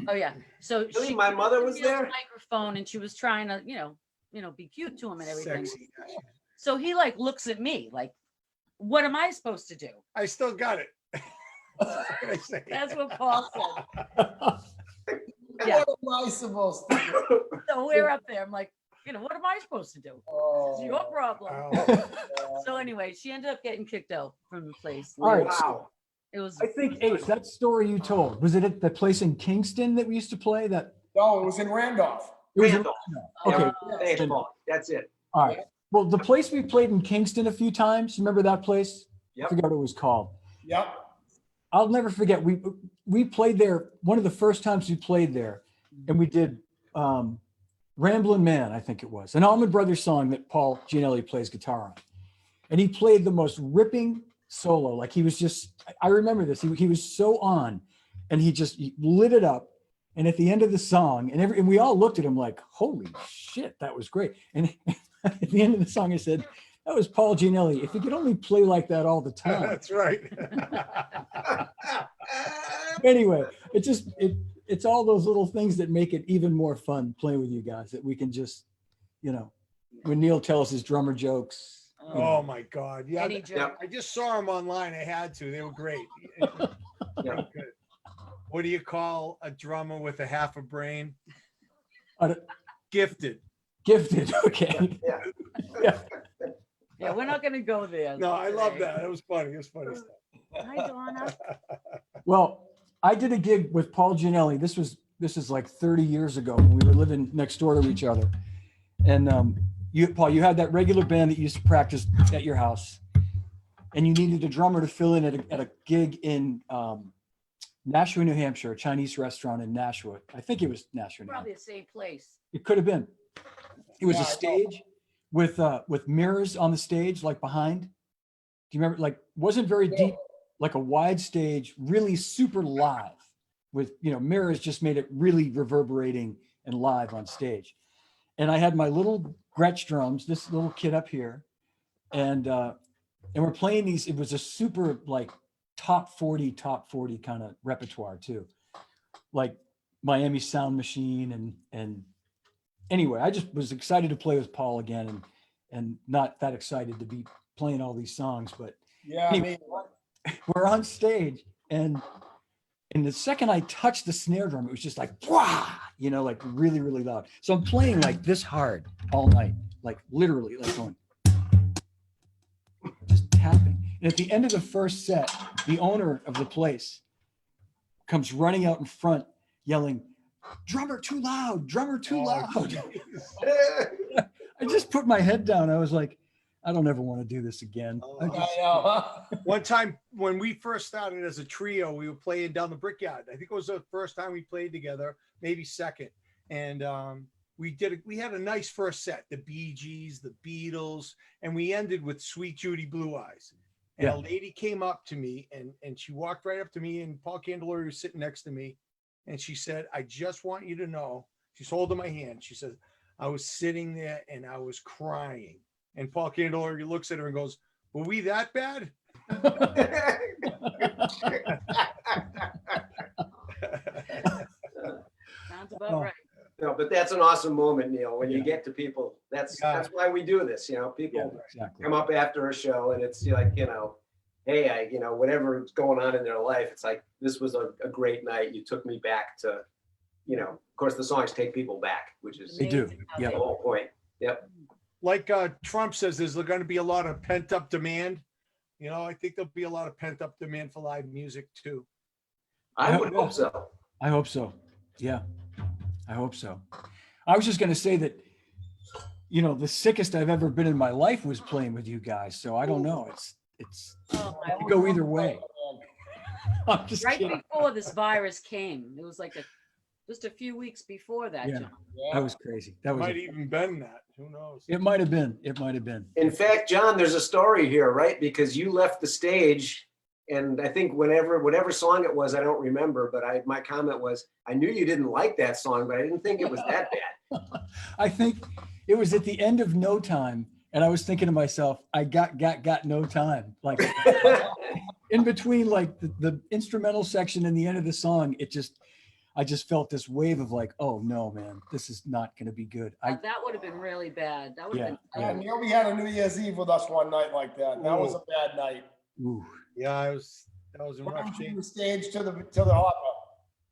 Oh yeah. So Really? My mother came up was to Neil's there? Microphone, and she was trying to, be cute to him and everything. sexy. So he like looks at me like, "What am I supposed to do?" I still got it. What can I say? That's what Paul said. Yeah. What am I supposed to do? So we're up there. I'm like, what am I supposed to do? It's your Oh, problem. Oh, So anyway, she ended up getting kicked out from the place. All right. Wow. It was. I think, Ace, that story you told, was it at the place in Kingston that we used to play? That no, it was in Randolph. it was in- Randolph. Okay. Thanks, Paul. That's it. All right. Well, the place we played in Kingston a few times, remember that place? Yep. I forgot what it was called. Yep. I'll never forget. We played there one of the first times we played there, and we did Ramblin' Man, I think it was, an Allman Brothers song that Paul Giannelli plays guitar on. And he played the most ripping solo. Like he was just, I remember this. He was so on, and he lit it up. And at the end of the song, and we all looked at him like, holy shit, that was great. And at the end of the song, I said, that was Paul Giannelli. If he could only play like that all the time. that's right. Anyway, it's all those little things that make it even more fun playing with you guys, that we can just, when Neil tells his drummer jokes. Oh my God. Yeah. Any joke. I just saw them online. I had to. They were great. Yeah. Good. What do you call a drummer with a half a brain? Gifted. Gifted. Okay. Yeah, we're not gonna go there. No, I love today. that. It was funny. It was funny stuff. Hi, Donna. Well, I did a gig with Paul Giannelli. This is like 30 years ago when we were living next door to each other. And Paul, you had that regular band that you used to practice at your house, and you needed a drummer to fill in at a gig in Nashua, New Hampshire, a Chinese restaurant in Nashua. I think it was Nashua. New Probably Hampshire. the same place. It could have been. It was Yeah, a I know. stage with mirrors on the stage, like behind. Do you remember? Like, wasn't very deep, like a wide stage, really super live with, mirrors, just made it really reverberating and live on stage. And I had my little Gretsch drums, this little kid up here, and we're playing these. It was a super like top 40 kind of repertoire too, like Miami Sound Machine and anyway, I just was excited to play with Paul again, and not that excited to be playing all these songs, but Yeah, I mean, we're on stage, and the second I touched the snare drum, it was just like, wah, like really, really loud. So I'm playing like this hard all night, like literally, like going, just tapping. And at the end of the first set, the owner of the place comes running out in front, yelling, "Drummer too loud, drummer too loud." I just put my head down. I was like, I don't ever want to do this again. I know, huh? One time when we first started as a trio, we were playing down the Brickyard. I think it was the first time we played together, maybe second. And we had a nice first set, the Bee Gees, the Beatles, and we ended with Sweet Judy Blue Eyes. And Yeah. a lady came up to me and she walked right up to me, and Paul Candilore was sitting next to me. And she said, "I just want you to know," she's holding my hand. She said, "I was sitting there and I was crying." And Paul Candilore looks at her and goes, "Were we that bad?" Sounds about Oh. right. No, but that's an awesome moment, Neil, when you get to people. That's why we do this, people Exactly. come up after a show and it's like, hey, whatever's going on in their life, it's like, this was a great night. You took me back to, of course, the songs take people back, which is They do. Amazing how Yeah. the whole point. Yep. Like Trump says, there's going to be a lot of pent up demand. I think there'll be a lot of pent up demand for live music too. I would hope so. I hope so. Yeah, I hope so. I was just going to say that, the sickest I've ever been in my life was playing with you guys. So I don't know. It's Oh, it could go either way. I'm just right kidding. before this virus came, it was like just a few weeks before that. Yeah. John. That was crazy. That was. Might even been that. Who knows? It might have been. It might have been. In fact, John, there's a story here, right? Because you left the stage, and I think whatever song it was, I don't remember, but my comment was, I knew you didn't like that song, but I didn't think it was that bad. I think it was at the end of No Time, and I was thinking to myself, I got no time. Like in between, like the instrumental section and the end of the song, I just felt this wave of like, oh no, man, this is not going to be good. That would have been really bad. That would have Yeah, been. Neil, we had a New Year's Eve with us one night like that. That was a bad night. Ooh. Yeah, that was in rough From shape. the stage to the hopper.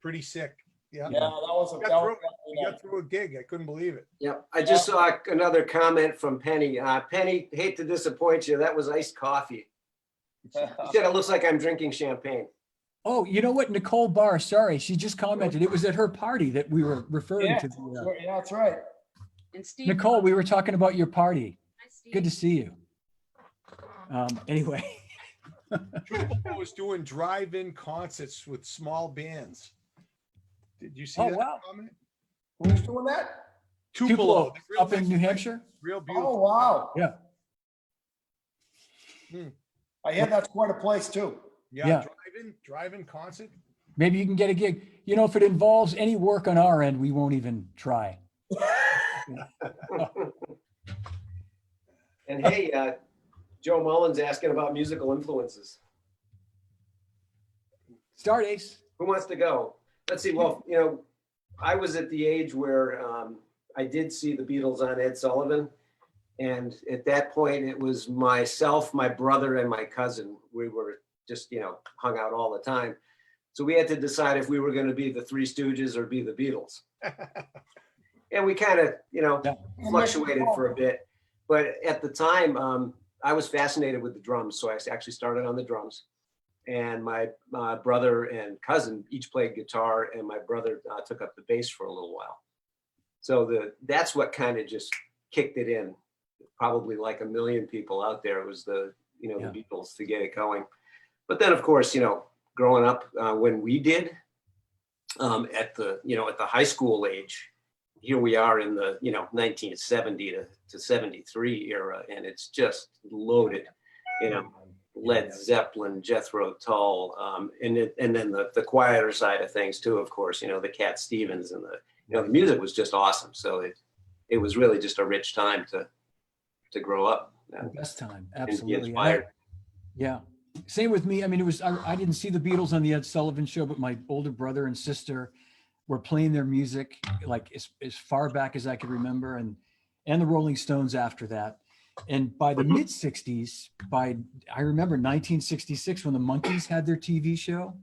Pretty sick. Yeah. Yeah, that was a We that got was through- we got through a gig. I couldn't believe it. Yep. I just saw another comment from Penny. Penny, hate to disappoint you. That was iced coffee. She said it looks like I'm drinking champagne. Oh, you know what? Nicole Barr, sorry, she just commented. It was at her party that we were referring Yeah, to. yeah, that's right. And Steve. Nicole, we were talking about your party. Hi, Steve. Good to see you. Anyway, Tupelo was doing drive-in concerts with small bands. Did you see Oh, that wow. comment? Who's doing that? Tupelo, they're real up in nice New place, Hampshire. Real Oh, beautiful. wow. Yeah. I hear that's quite a place too. Yeah, drive-in concert. Maybe you can get a gig. If it involves any work on our end, we won't even try. And hey, Joe Mullins asking about musical influences. Start, Ace. Who wants to go? Let's see. Well, I was at the age where I did see the Beatles on Ed Sullivan. And at that point, it was myself, my brother, and my cousin. We were just, hung out all the time. So we had to decide if we were going to be the Three Stooges or be the Beatles. And we kind of, Yeah. fluctuated for a bit. But at the time, I was fascinated with the drums. So I actually started on the drums. And my brother and cousin each played guitar, and my brother took up the bass for a little while. So that's what kind of just kicked it in. Probably like a million people out there, it was the Beatles to get it going. But then, of course, growing up when we did at the high school age, here we are in the 1970 to 73 era, and it's just loaded. Led Zeppelin, Jethro Tull, and then the quieter side of things too, of course, the Cat Stevens, and the music was just awesome. So it was really just a rich time to grow up. The best time, And be absolutely. inspired. Yeah. Same with me. I mean, I didn't see the Beatles on the Ed Sullivan Show, but my older brother and sister were playing their music like as far back as I could remember, and the Rolling Stones after that. And by the mid 60s, I remember 1966 when the Monkees had their TV show,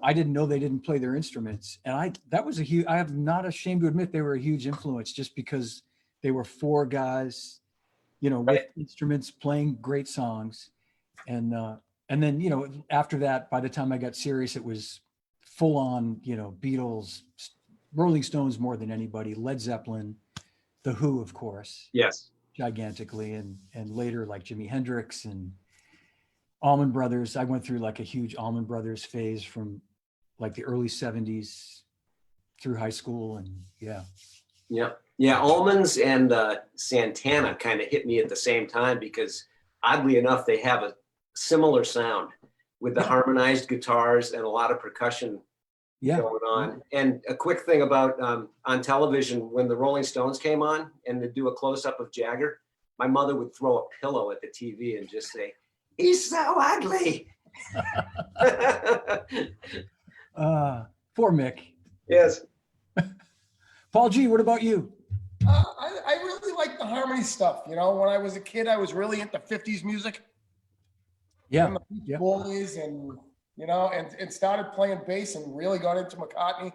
I didn't know they didn't play their instruments. And that was I am not ashamed to admit they were a huge influence, just because they were four guys, with instruments playing great songs. And then, after that, by the time I got serious, it was full on, Beatles, Rolling Stones more than anybody, Led Zeppelin, The Who, of course. Yes. Gigantically, and later like Jimi Hendrix and Allman Brothers. I went through like a huge Allman Brothers phase from like the early 70s through high school, and Yeah, Almonds and Santana kind of hit me at the same time, because oddly enough, they have a similar sound with the harmonized guitars and a lot of percussion going on. And a quick thing about on television, when the Rolling Stones came on and they'd do a close-up of Jagger, my mother would throw a pillow at the TV and just say, "He's so ugly." Poor Mick. Yes. Paul G, what about you? I really like the harmony stuff. When I was a kid, I was really into 50s music. Yeah. And the Beach Boys, and and started playing bass and really got into McCartney.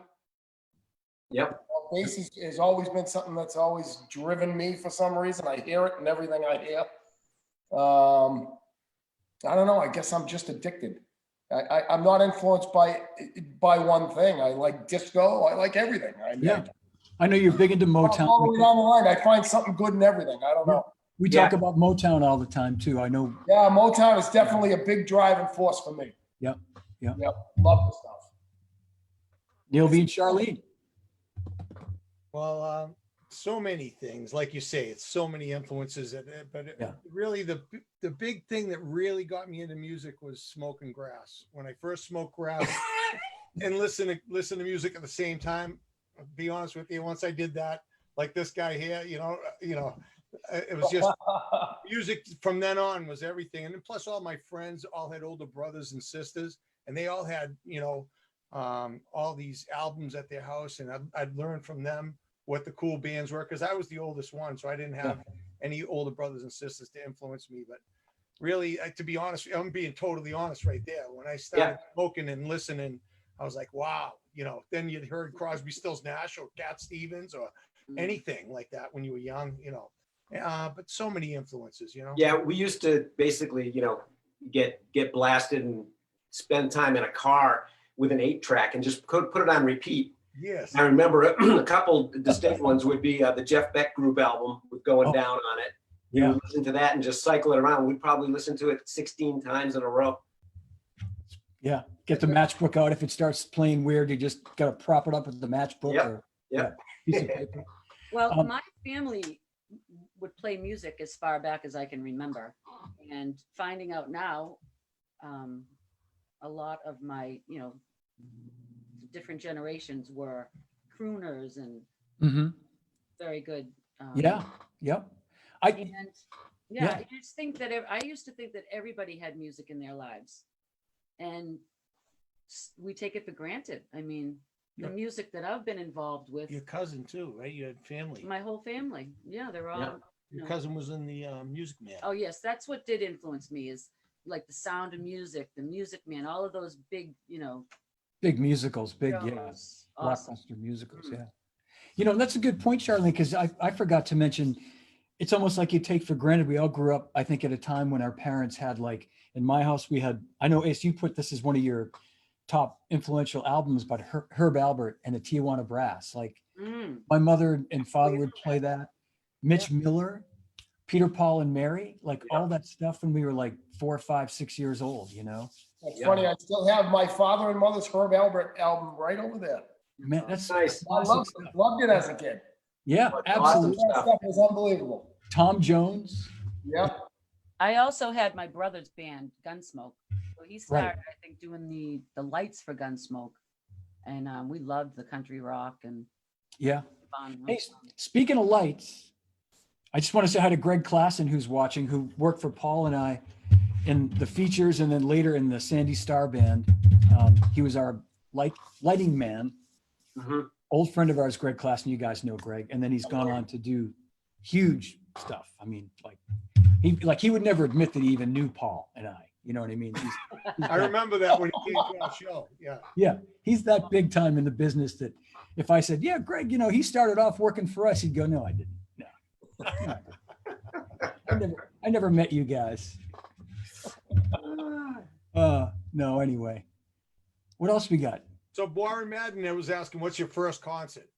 Yep. Bass has always been something that's always driven me for some reason. I hear it in everything I hear. I don't know. I guess I'm just addicted. I'm not influenced by one thing. I like disco. I like everything. I know you're big into Motown. All the way down the line, I find something good in everything. I don't know. We talk about Motown all the time too. I know. Yeah, Motown is definitely a big driving force for me. Yep. Love the stuff. Neil B. and Charlene. Well, so many things, like you say, it's so many influences, but really the big thing that really got me into music was smoking grass. When I first smoked grass and listen to music at the same time, I'll be honest with you, once I did that, like this guy here, it was just music from then on was everything. And then plus all my friends all had older brothers and sisters, and they all had, all these albums at their house, and I'd learn from them what the cool bands were, because I was the oldest one, so I didn't have any older brothers and sisters to influence me. But really, to be honest, I'm being totally honest right there. When I started smoking and listening, I was like, wow, then you'd heard Crosby, Stills, Nash, or Cat Stevens, or anything like that when you were young, but so many influences, Yeah, we used to basically, get blasted and spend time in a car with an 8-track and just put it on repeat. Yes. I remember a couple distinct ones would be the Jeff Beck Group album with Going Down on it. You would listen to that and just cycle it around. We'd probably listen to it 16 times in a row. Yeah. Get the matchbook out. If it starts playing weird, you just got to prop it up with the matchbook or piece of paper. Well, my family would play music as far back as I can remember, and finding out now, a lot of my, different generations were crooners and very good. I just think that I used to think that everybody had music in their lives, and we take it for granted. I mean, the music that I've been involved with. Your cousin too, right? You had family. My whole family. Yeah, they're all. Yeah. Your cousin was in the Music Man. Oh yes, that's what did influence me, is like The Sound of Music, the Music Man, all of those big, big musicals, big shows. blockbuster musicals. You know, that's a good point, Charlene, because I forgot to mention, it's almost like you take for granted. We all grew up, I think, at a time when our parents had, like, in my house, we had, I know, Ace, you put this as one of your top influential albums, but Herb Albert and the Tijuana Brass. Like, my mother and father would play that. Mitch Miller, Peter, Paul, and Mary, like all that stuff when we were like 4, 5, 6 years old, you know? It's funny, I still have my father and mother's Herb Albert album right over there. Man, that's Nice. I loved it as a kid. yeah, Awesome absolutely. That stuff. stuff was unbelievable. Tom Jones. Yep. I also had my brother's band, Gunsmoke. So he started, I think, doing the lights for Gunsmoke. And we loved the country rock and Yeah. fun. Hey, speaking of lights, I just want to say hi to Greg Klassen, who's watching, who worked for Paul and I in the features and then later in the Sandy Starr Band. He was our lighting man. Mhm. Old friend of ours, Greg Klassen. You guys know Greg. And then he's gone on to do huge stuff. I mean, he would never admit that he even knew Paul and I. You know what I mean? I remember that when he came to our show. Yeah. Yeah, he's that big time in the business that if I said, yeah, Greg, you know, he started off working for us, he'd go, no, I didn't. No. I never met you guys. No, anyway. What else we got? So Warren Madden was asking, what's your first concert?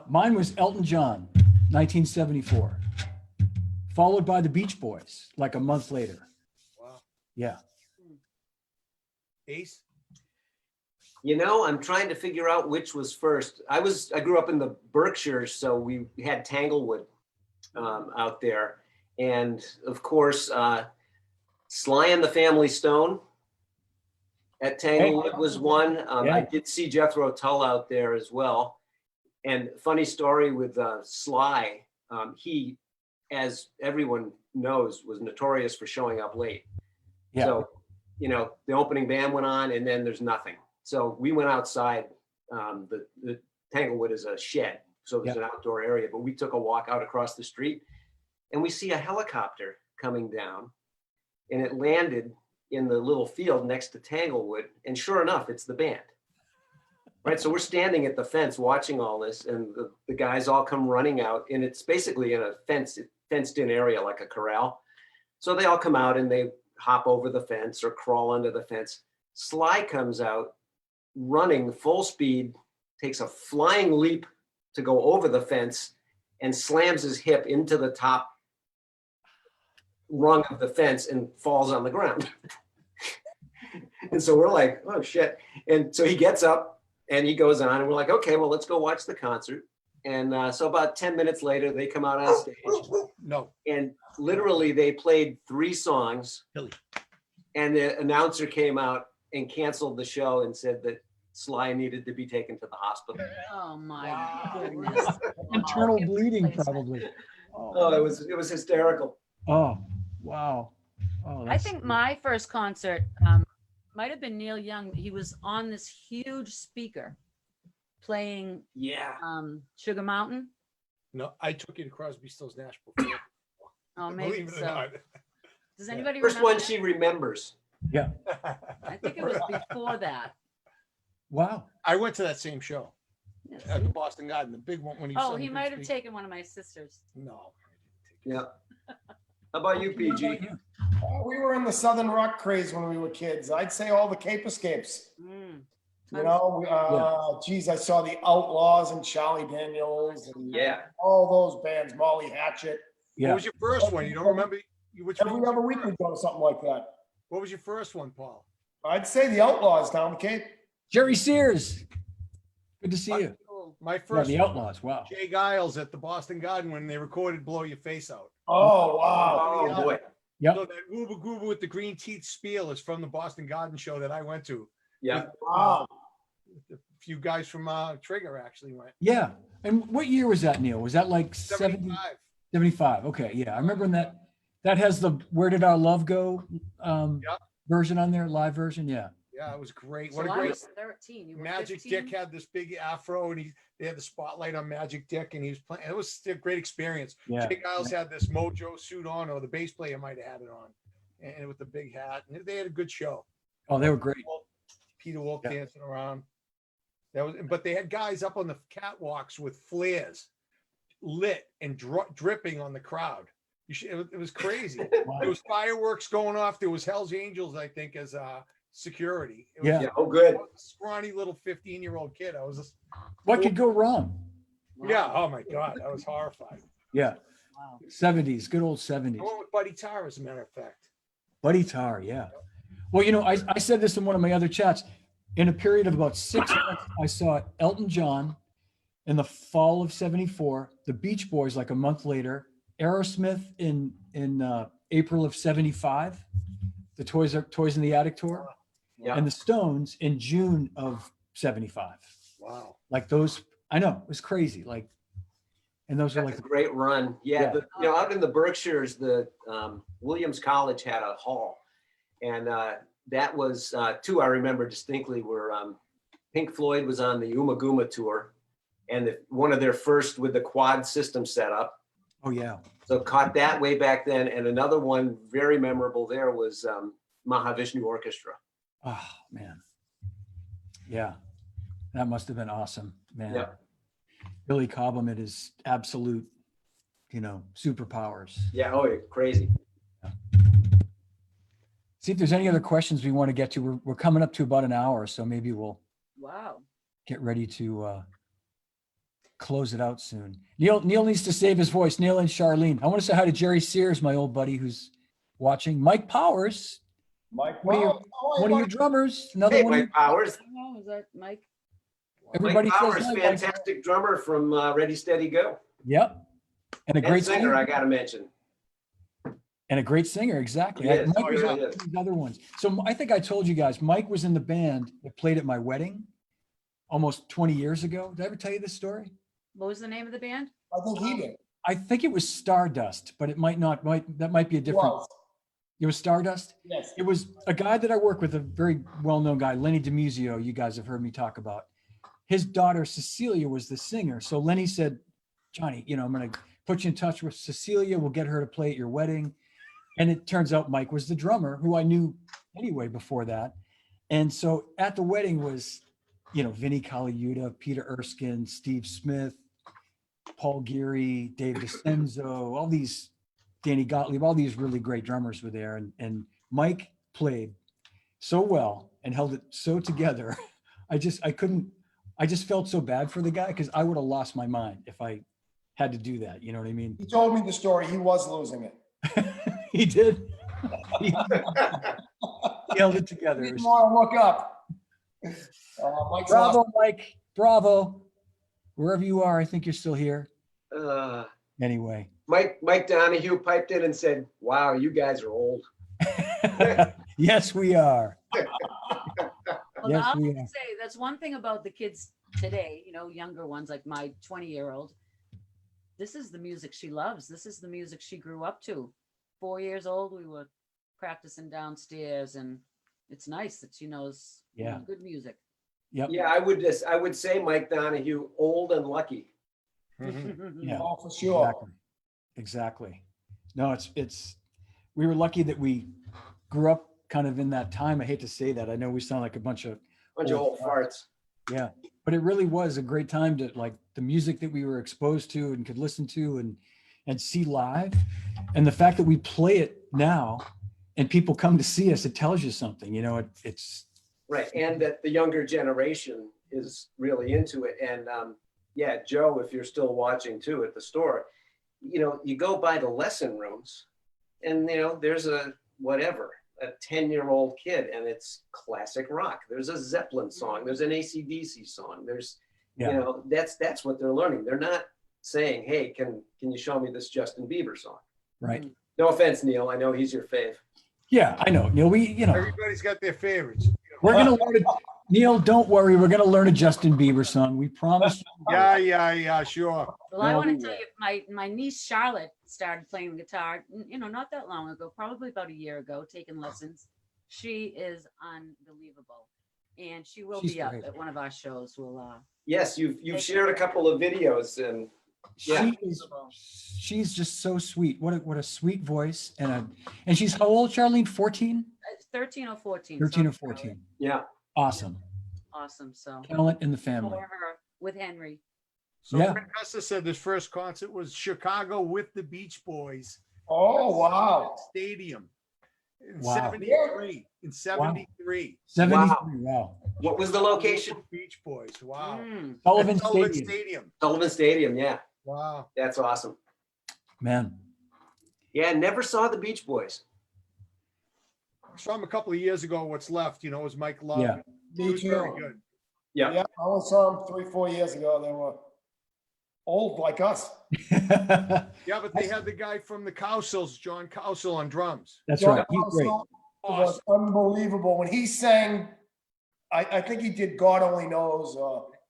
Mine was Elton John, 1974. Followed by the Beach Boys, like a month later. Wow. Yeah. Ace? You know, I'm trying to figure out which was first. I grew up in the Berkshires, so we had Tanglewood out there. And of course, Sly and the Family Stone at Tanglewood was one. Yeah. I did see Jethro Tull out there as well. And funny story with Sly, he, as everyone knows, was notorious for showing up late. Yeah. So, you know, the opening band went on and then there's nothing. So we went outside. The Tanglewood is a shed, so there's an outdoor area, but we took a walk out across the street and we see a helicopter coming down and it landed in the little field next to Tanglewood. And sure enough, it's the band. Right, so we're standing at the fence watching all this, and the guys all come running out, and it's basically in a fenced-in area like a corral. So they all come out and they hop over the fence or crawl under the fence. Sly comes out running full speed, takes a flying leap to go over the fence, and slams his hip into the top rung of the fence and falls on the ground. And so we're like, oh shit. And so he gets up and he goes on and we're like, okay, well, let's go watch the concert. And so about 10 minutes later, they come out on stage. No. And literally they played 3 songs. And the announcer came out and canceled the show and said that Sly needed to be taken to the hospital. Oh my goodness. Internal bleeding, probably. Oh, it was hysterical. Oh, wow. Oh, I think my first concert might have been Neil Young. He was on this huge speaker playing Sugar Mountain. No, I took you to Crosby, Stills, Nash before. Oh, maybe Believe it or so. not. Does anybody First remember? one she remembers. Yeah. I think it was before that. Wow. I went to that same show Yes. at the Boston Garden, the big one when he was Oh, on he the might big have speaker. taken one of my sisters. No. Yeah. How about you, PG? We were in the Southern rock craze when we were kids. I'd say all the Cape Escapes. Mm. You know, geez, I saw the Outlaws and Charlie Daniels and all those bands, Molly Hatchet. Yeah. What was your first one? You don't remember? Which one Every was other your week first? we'd go to something like that. What was your first one, Paul? I'd say the Outlaws down the Cape. Jerry Sears. Good to see you. Cool. My Yeah, first the one, Outlaws. Wow. Jay Giles at the Boston Garden when they recorded Blow Your Face Out. Oh, wow. Oh, boy. Yep. So that Gooba Gooba with the green teeth spiel is from the Boston Garden show that I went to. Yeah. Wow. A few guys from Trigger actually went. Yeah. And what year was that, Neil? Was that like 70, 75. 75? Okay. Yeah. I remember when that has the Where Did Our Love Go version on there, live version. Yeah. Yeah, it was great. So What a I great was 13. You were Magic 15? Dick had this big afro and they had the spotlight on Magic Dick and he was playing. It was a great experience. Yeah. Jay Giles had this Mojo suit on, or the bass player might have had it on, and with the big hat. And they had a good show. Oh, they were great. Peter Wolf Yeah. dancing around. That was, but they had guys up on the catwalks with flares lit and dripping on the crowd. It was crazy. There was fireworks going off. There was Hell's Angels, I think, as security. It was, Yeah. Yeah, oh, good. I was a scrawny little 15-year-old kid. I was just, What could go wrong? yeah. Oh my God, I was horrified. Yeah. Wow. 70s, good old 70s. I went with Buddy Tar, as a matter of fact. Buddy Tar, yeah. Well, you know, I said this in one of my other chats. In a period of about 6 months, I saw Elton John in the fall of 74, the Beach Boys like a month later, Aerosmith in April of 75, the Toys in the Attic tour, Yeah. and the Stones in June of 75. Wow. Like those, I know, it was crazy. Like, and those are That's like, a great run. Yeah, Yeah. you know, out in the Berkshires, the Williams College had a hall, and that was two I remember distinctly were Pink Floyd was on the Uma Guma tour, and one of their first with the quad system set up. oh yeah. So caught that way back then, and another one very memorable there was Mahavishnu Orchestra. Oh man. Yeah. That must have been awesome, man. Yeah. Billy Cobham at his absolute, you know, superpowers. Yeah, oh, crazy. See if there's any other questions we want to get to. We're coming up to about an hour, so maybe we'll Wow. get ready to close it out soon. Neil needs to save his voice. Neil and Charlene. I want to say hi to Jerry Sears, my old buddy who's watching. Mike Powers, Mike, one of your, oh, one of your drummers. Another Hey, one. Mike Powers. Oh, is that Mike? Everybody Mike says Powers, hi, Mike. fantastic drummer from Ready, Steady, Go. Yep. And a And great singer, I got to mention. And a great singer, exactly. He is. Mike Oh, was he on really is. these other ones. So I think I told you guys, Mike was in the band that played at my wedding almost 20 years ago. Did I ever tell you this story? What was the name of the band? I think he did. I think it was Stardust, but it might not, that might be a different. Was, It was Stardust. yes. It was a guy that I work with, a very well-known guy, Lenny DiMuzio, you guys have heard me talk about. His daughter, Cecilia, was the singer. So Lenny said, Johnny, you know, I'm going to put you in touch with Cecilia. We'll get her to play at your wedding. And it turns out Mike was the drummer, who I knew anyway before that. And so at the wedding was, you know, Vinnie Colaiuta, Peter Erskine, Steve Smith, Paul Geary, Dave DiCenzo, all these, Danny Gottlieb, all these really great drummers were there. And Mike played so well and held it so together. I just felt so bad for the guy because I would have lost my mind if I had to do that. You know what I mean? He told me the story. He was losing it. He did. He held it together. He It didn't was- want to look up. Mike's Bravo, lost. Mike. Bravo. Wherever you are, I think you're still here. Uh, Anyway. Mike Donahue piped in and said, wow, you guys are old. Yes, we are. Well, Yes, I'll we have are. to say, that's one thing about the kids today, you know, younger ones like my 20-year-old. This is the music she loves. This is the music she grew up to. 4 years old, we were practicing downstairs, and it's nice that she knows Yeah. good music. Yep. Yeah, I would say Mike Donahue, old and lucky. Yeah. Oh, for sure. Exactly. No, we were lucky that we grew up kind of in that time. I hate to say that. I know we sound like a bunch of, Bunch of old farts. yeah, but it really was a great time to like the music that we were exposed to and could listen to and see live. And the fact that we play it now and people come to see us, it tells you something, you know, it's, Right, and that the younger generation is really into it. And yeah, Joe, if you're still watching too at the store, you know, you go by the lesson rooms and, you know, there's a 10-year-old kid and it's classic rock. There's a Zeppelin song. There's an AC/DC song. There's, Yeah. you know, that's what they're learning. They're not saying, hey, can you show me this Justin Bieber song? right. No offense, Neil. I know he's your fave. Yeah, I know. Neil, Everybody's got their favorites. we're going to learn Neil, don't worry. We're going to learn a Justin Bieber song. We promise. Yeah, sure. Well, I No, want we to tell you, my niece Charlotte started playing guitar, you know, not that long ago, probably about a year ago, taking lessons. She is unbelievable, and she will She's be up great. at one of our shows. We'll Yes, you've shared a couple of videos and yeah. She's just so sweet. What a sweet voice. And she's how old, Charlene? 14? 13 or 14. 13 or something like that. 14. yeah. Awesome. awesome. So Talent in the family. for her with Henry. So Yeah. Frank Custer said this first concert was Chicago with the Beach Boys. Oh, wow. Stadium in Wow. 73. In 73. 73. Wow. What was the location? Beach Boys. Wow. Mm. Sullivan At Sullivan Stadium. Stadium. Sullivan Stadium, yeah. Wow. That's awesome. Man. Yeah, never saw the Beach Boys. I saw him a couple of years ago. What's left, was Mike Love. Yeah. He Me was very too. good. Yeah. Yeah, I only saw them 3-4 years ago. They were old like us. Yeah, but they had the guy from the Cowsills, John Cowsill, on drums. That's John right. He's great. Cosell was unbelievable. When he sang, I think he did God Only Knows.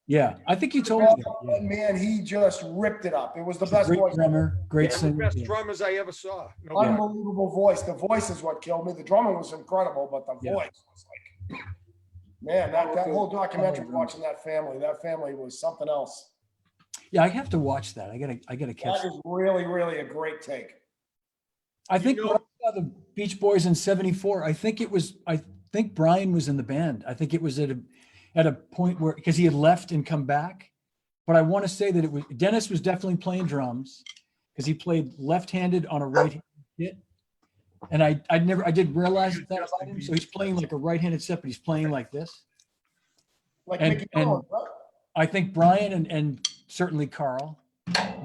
Yeah. I think you told me that. Yeah. Man, he just ripped it up. It was the best Great voice. drummer, great One of the singer. best Yeah. drummers I ever saw. No Yeah. doubt. Unbelievable voice. The voice is what killed me. The drumming was incredible, but the Yeah. voice was like, man, that whole documentary, watching that family was something else. Yeah, I have to watch that. I gotta catch That it. is really, really a great take. I think know- when I saw the Beach Boys in 74, I think Brian was in the band. I think it was at a point where, because he had left and come back. But I want to say that Dennis was definitely playing drums because he played left-handed on a right-handed hit. And I didn't realize that about him. So he's playing like a right-handed set, but he's playing like this. Like And- Mickey and- Dolenz, right? I think Brian and certainly Carl,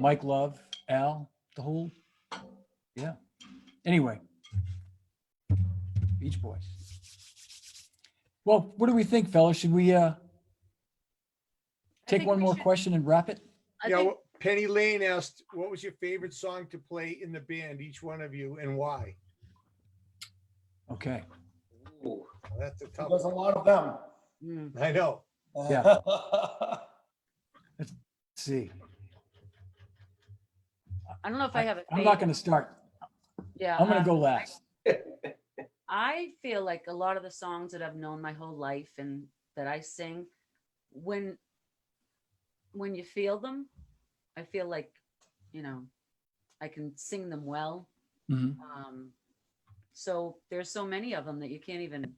Mike Love, Al, the whole, yeah. Anyway, Beach Boys. Well, what do we think, fellas? Should we take think one we more should- question and wrap it? I Yeah, think well, Penny Lane asked, what was your favorite song to play in the band, each one of you, and why? Okay. Ooh. Well, that's a tough There's a one. lot of them. mm, I know. Yeah. Let's see. I don't know if I have a I'm not favorite. going to start. Yeah, I'm going to go last. I feel like a lot of the songs that I've known my whole life and that I sing, when you feel them, I feel like, I can sing them well. Mhm. So there's so many of them that you can't even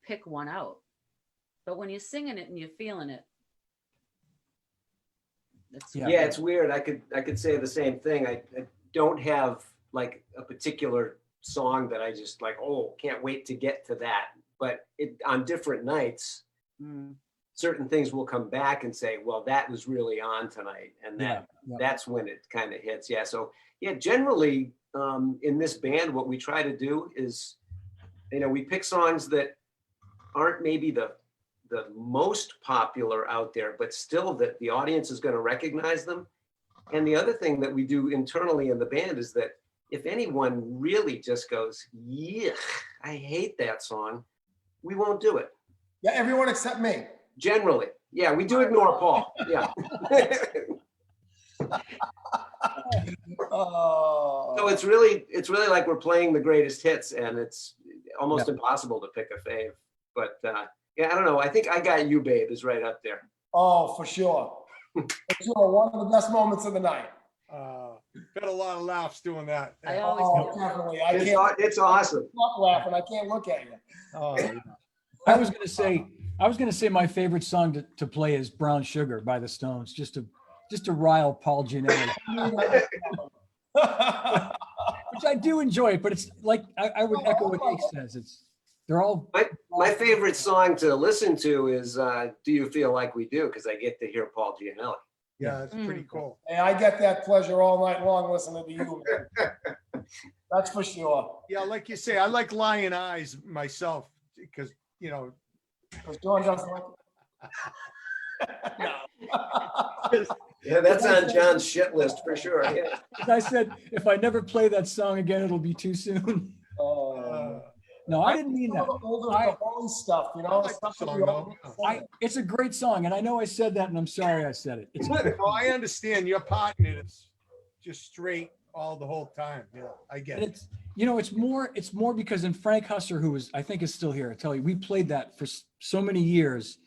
pick one out. But when you're singing it and you're feeling it, that's Yeah. Yeah, it's weird. I could say the same thing. I don't have like a particular song that I just like, oh, can't wait to get to that. But on different nights, Mm, certain things will come back and say, well, that was really on tonight. And Yeah. Yeah. that's when it kind of hits. Yeah. So yeah, generally in this band, what we try to do is, we pick songs that aren't maybe the most popular out there, but still that the audience is going to recognize them. And the other thing that we do internally in the band is that if anyone really just goes, yeah, I hate that song, we won't do it. Yeah, everyone except me. Generally. Yeah, we do ignore Paul. Yeah. Oh. So it's really like we're playing the greatest hits, and it's almost impossible to pick a fave. But yeah, I don't know. I think I Got You, Babe is right up there. Oh, for sure. For sure. One of the best moments of the night. Got a lot of laughs doing that. I always Oh, do. definitely. I can't It's awesome. stop laughing. I can't look at you. Oh, yeah. I was going to say my favorite song to play is Brown Sugar by the Stones, just to rile Paul Giannelli, which I do enjoy, but it's like, I would echo what Ike says. They're all, My favorite song to listen to is Do You Feel Like We Do? Because I get to hear Paul Giannelli. Yeah, it's pretty cool. Hey, I get that pleasure all night long listening to you, man. That's for sure. Yeah, like you say, I like Lion Eyes myself because, Because John doesn't like it. Yeah, that's on John's shit list for sure. Yeah. as I said, if I never play that song again, it'll be too soon. Oh. No, I didn't mean that. The older, I- the holy stuff, I stuff like the that song, we though. all- It's a great song, and I know I said that, and I'm sorry I said it. It's No, I understand your part in it is just straight all the whole time. Yeah, I get and it. it's more because in Frank Husser, who I think is still here, I tell you, we played that for so many years,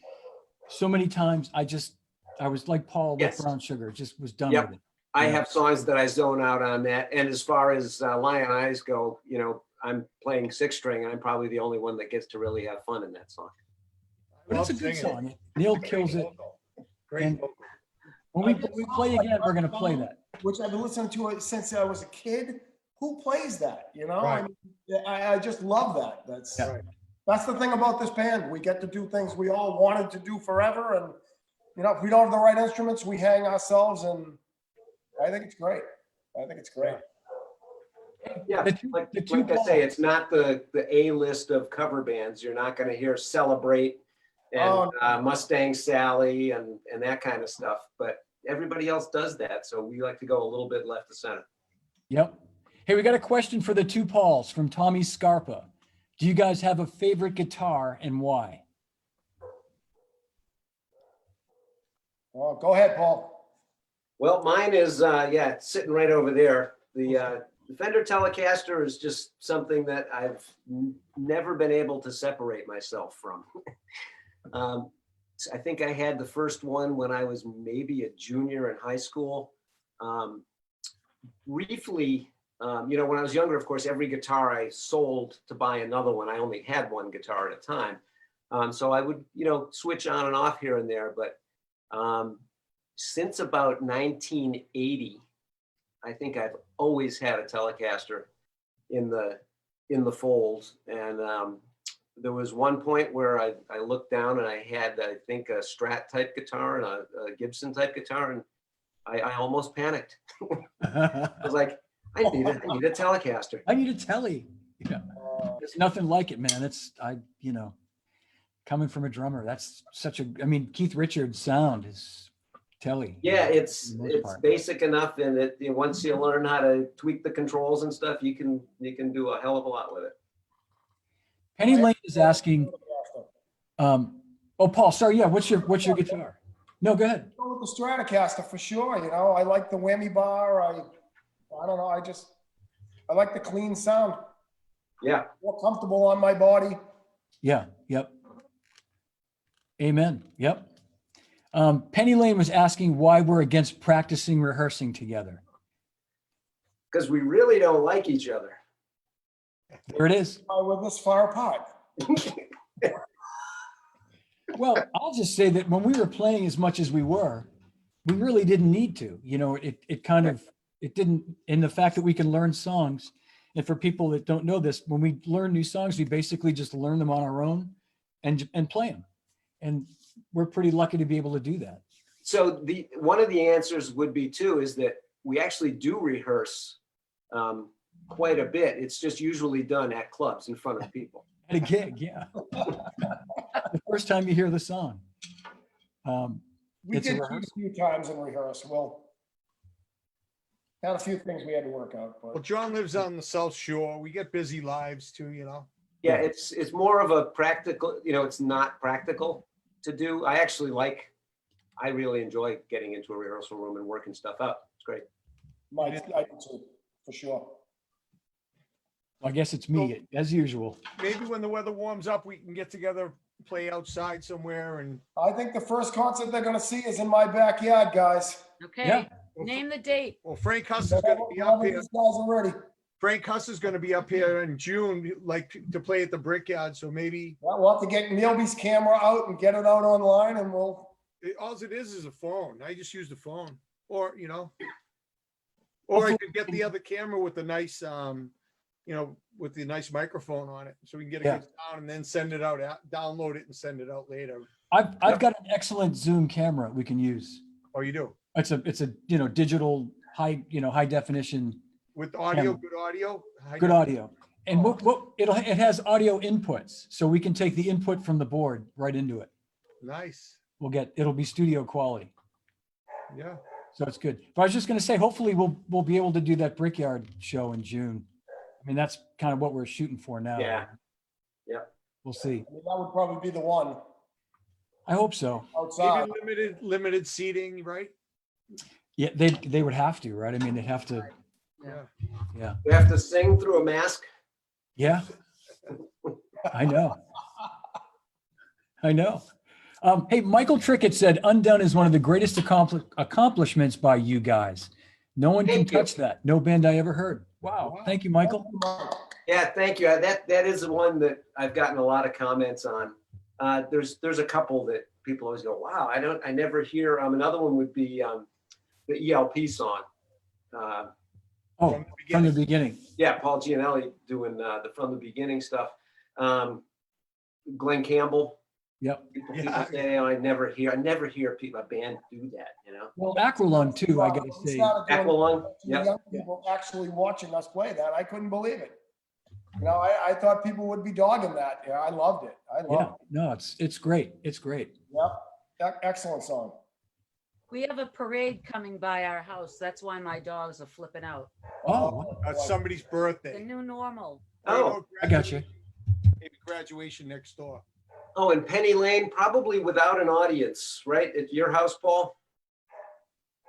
so many times. I was like Paul with Yes. Brown Sugar, just was done Yep. with it. I Yeah. have songs that I zone out on that. And as far as Lion Eyes go, I'm playing six string, and I'm probably the only one that gets to really have fun in that song. But it's a Love good singing. song. Neil kills it. Great And- vocal. When we play again, we're going to play that. Which I've been listening to since I was a kid. Who plays that? You know, Right. I just love that. Yeah. That's the thing about this band. We get to do things we all wanted to do forever, and you know, if we don't have the right instruments, we hang ourselves, and I think it's great. I think it's great. Yeah, The two- like, the two like I say, Pauls. it's not the A-list of cover bands. You're not gonna hear Celebrate and Oh. Mustang Sally and that kind of stuff, but everybody else does that, so we like to go a little bit left to center. Yep. Hey, we got a question for the two Pauls from Tommy Scarpa. Do you guys have a favorite guitar and why? Oh, go ahead, Paul. Well, mine is, yeah, it's sitting right over there. The Fender Telecaster is just something that I've never been able to separate myself from. I think I had the first one when I was maybe a junior in high school. Briefly, you know, when I was younger, of course, every guitar I sold to buy another one. I only had one guitar at a time. So I would, you know, switch on and off here and there. But since about 1980, I think I've always had a Telecaster in the fold. And there was one point where I looked down and I had, I think, a Strat type guitar and a Gibson type guitar, and I almost panicked. I was like, I need a Telecaster. I need a Telly. Yeah. There's nothing like it, man. You know, coming from a drummer, that's such a, I mean, Keith Richards' sound is Telly. Yeah, it's For the most part. basic enough, and once you learn how to tweak the controls and stuff, you can do a hell of a lot with it. Penny Lane is asking, oh, Paul, sorry. Yeah. What's your guitar? No, go ahead. Go with the Stratocaster for sure. You know, I like the whammy bar. I don't know. I like the clean sound. Yeah. More comfortable on my body. Yeah. Yep. Amen. Yep. Penny Lane was asking why we're against practicing rehearsing together. Because we really don't like each other. There it is. Why we're this far apart. Well, I'll just say that when we were playing as much as we were, we really didn't need to. You know, it didn't, in the fact that we can learn songs. And for people that don't know this, when we learn new songs, we basically just learn them on our own and play them. And we're pretty lucky to be able to do that. So one of the answers would be too, is that we actually do rehearse quite a bit. It's just usually done at clubs in front of people. At a gig, yeah. The first time you hear the song. We It's a did rehearsal. a few times in rehearsal. Well, had a few things we had to work out, Well, but John lives on the South Shore. We get busy lives too, you know. Yeah, it's more of a practical, you know, it's not practical to do. I really enjoy getting into a rehearsal room and working stuff out. It's great. I do too, for sure. I guess it's me, as usual. Maybe when the weather warms up, we can get together, play outside somewhere, and I think the first concert they're gonna see is in my backyard, guys. Okay, Yeah. name the date. well, Frank Huss is going to be up here. These guys are ready. Frank Huss is going to be up here in June, like to play at the Brickyard. So maybe Yeah, we'll have to get Neilby's camera out and get it out online, and we'll. all it is a phone. I just use the phone, or you know, or I could get the other camera with the nice, you know, with the nice microphone on it, so we can get a good sound and then send it out, download it and send it out later. I've got an excellent Zoom camera we can use. Oh, you do? It's a you know, digital high definition, With audio, Camera. good audio? good audio. And it has audio inputs, so we can take the input from the board right into it. Nice. It'll be studio quality. Yeah. So it's good. But I was just going to say, hopefully we'll be able to do that Brickyard show in June. I mean, that's kind of what we're shooting for now. Yeah. Yep. We'll see. I mean, that would probably be the one I hope so. outside. Maybe limited seating, right? Yeah, they would have to, right? I mean, they'd have to. Yeah. We have to sing through a mask. Yeah. I know. I know. Hey, Michael Trickett said, Undone is one of the greatest accomplishments by you guys. No one can Thank you. touch that. No band I ever heard. Wow. Thank you, Michael. Yeah, thank you. That is the one that I've gotten a lot of comments on. There's a couple that people always go, wow, I never hear. Another one would be the ELP song. Oh, from the beginning. Yeah, Paul Giannelli doing the From the Beginning stuff. Glenn Campbell. Yep. People say, oh, I never hear a band do that, Well, Aqualung too, I gotta say. Aqualung, yeah. Young people actually watching us play that. I couldn't believe it. I thought people would be dogging that. Yeah, I loved it. I loved it. No, it's great. It's great. Yep. Excellent song. We have a parade coming by our house. That's why my dogs are flipping out. Oh, It's somebody's The birthday. new normal. Oh, I got you. Maybe graduation next door. Oh, and Penny Lane, probably without an audience, right? At your house, Paul?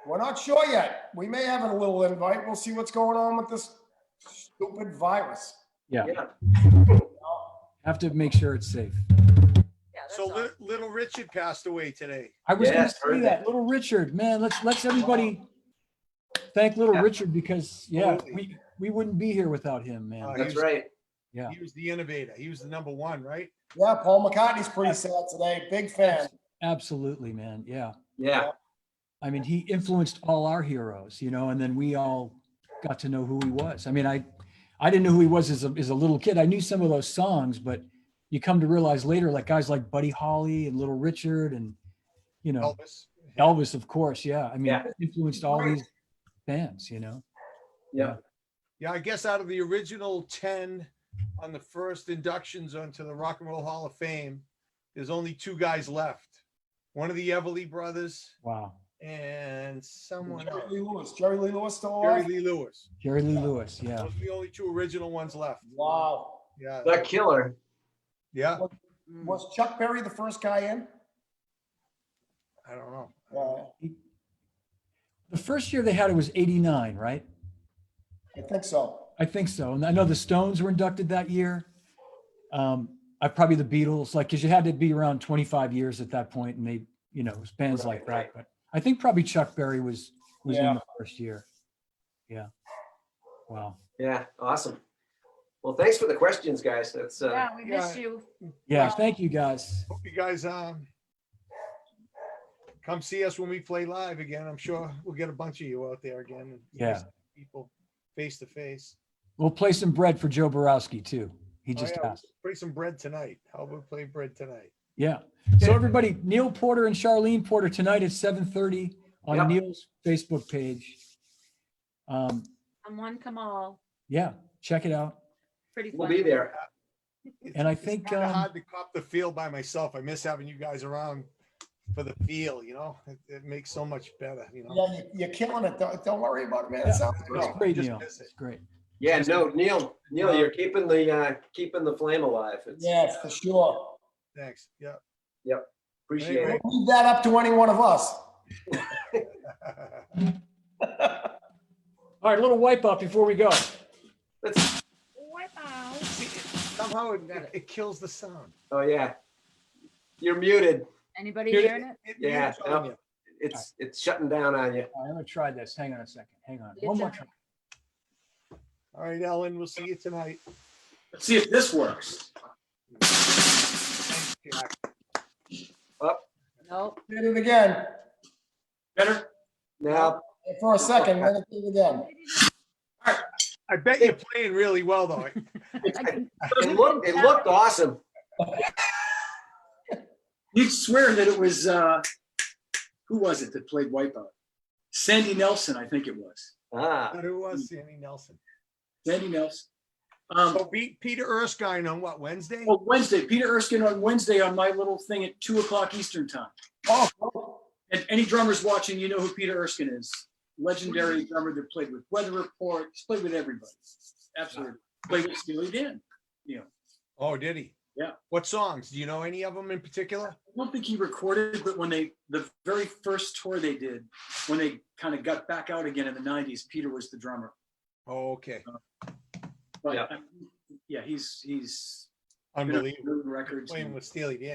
We're not sure yet. We may have a little invite. We'll see what's going on with this stupid virus. Yeah. Yeah. Have to make sure it's safe. Yeah, that's So all. little Richard passed away today. I was Yes, gonna say heard that. that. Little Richard, man, let's everybody thank little Yeah. Richard because Absolutely. we wouldn't be here without him, man. That's right. Yeah. He was the innovator. He was the number one, right? Yeah, Paul McCartney's pretty sad today. Big fan. Absolutely, man. Yeah. Yeah. I mean, he influenced all our heroes, and then we all got to know who he was. I mean, I didn't know who he was as a little kid. I knew some of those songs, but you come to realize later, like guys like Buddy Holly and Little Richard and, Elvis. Elvis, of course. Yeah. I mean, Yeah. influenced all these bands, Yeah. Yeah, I guess out of the original 10 on the first inductions onto the Rock and Roll Hall of Fame, there's only 2 guys left. One of the Everly brothers Wow. and someone Jerry else. Lee Lewis. Jerry Lee Lewis still Jerry alive? Lee Lewis. Jerry Lee Lewis. Yeah. Those are the only 2 original ones left. Wow. Yeah. The Killer. Yeah. Mm. Was Chuck Berry the first guy in? I don't know. The first year they had it was 89, right? I think so. I think so. And I know the Stones were inducted that year. Probably the Beatles, because you had to be around 25 years at that point, and they, it was bands like that. Right. But I think probably Chuck Berry was in Yeah. the first year. Yeah. Wow. Yeah. Awesome. Well, thanks for the questions, guys. That's Yeah, we miss yeah. you. Yeah. Wow. Thank you, guys. Hope you guys come see us when we play live again. I'm sure we'll get a bunch of you out there again. And Yeah. People face to face. We'll play some bread for Joe Borowski too. He Oh, just yeah, asked. play some bread tonight. How about play bread tonight? Yeah. So everybody, Neil Porter and Charlene Porter tonight at 7:30 on Yep. Neil's Facebook page. Come one, come all. Yeah, check it out. Pretty fun. we'll be there. And I It's think, kinda hard to cop the feel by myself. I miss having you guys around for the feel, it makes so much better, Yeah, you're killing it. Don't worry about it, man. Yeah. It sounds It's great. great, just Neil. miss it. It's great. Yeah. No, Neil, you're keeping the flame alive. Yes, for sure. Thanks. Yeah. Appreciate Anyway. it. Leave that up to any one of us. All right, a little wipe up before we go. Let's. Wipe out. Somehow it kills the sound. Oh yeah. You're muted. Anybody Here it hearing it? Yeah, mutes on no. you. It's shutting down on you. All right, I'm gonna try this. Hang on a second. Hang on. Good One more job. try. All right, Ellen, we'll see you tonight. Let's see if this works. Thanks, Jack. Nope. Did it again. Better? Now, For a second, then it did it again. I bet you're playing really well, though. it looked awesome. You'd swear that it was, who was it that played Wipeout? Sandy Nelson, I think it was. Ah, Who was Sammy Nelson? Sandy Nelson. So beat Peter Erskine on what, Wednesday? Well, Wednesday, Peter Erskine on Wednesday on my little thing at 2:00 Eastern time. Oh, And any drummers watching, you know who Peter Erskine is. Legendary drummer that played with Weather Report. He's played with everybody. Absolutely. Played with Steely Dan. Oh, did he? Yeah. What songs? Do you know any of them in particular? I don't think he recorded, but the very first tour they did, when they kind of got back out again in the 90s, Peter was the drummer. Oh, okay. But Yeah. yeah, he's been Unbelievable. on records. Playing with Steely Dan.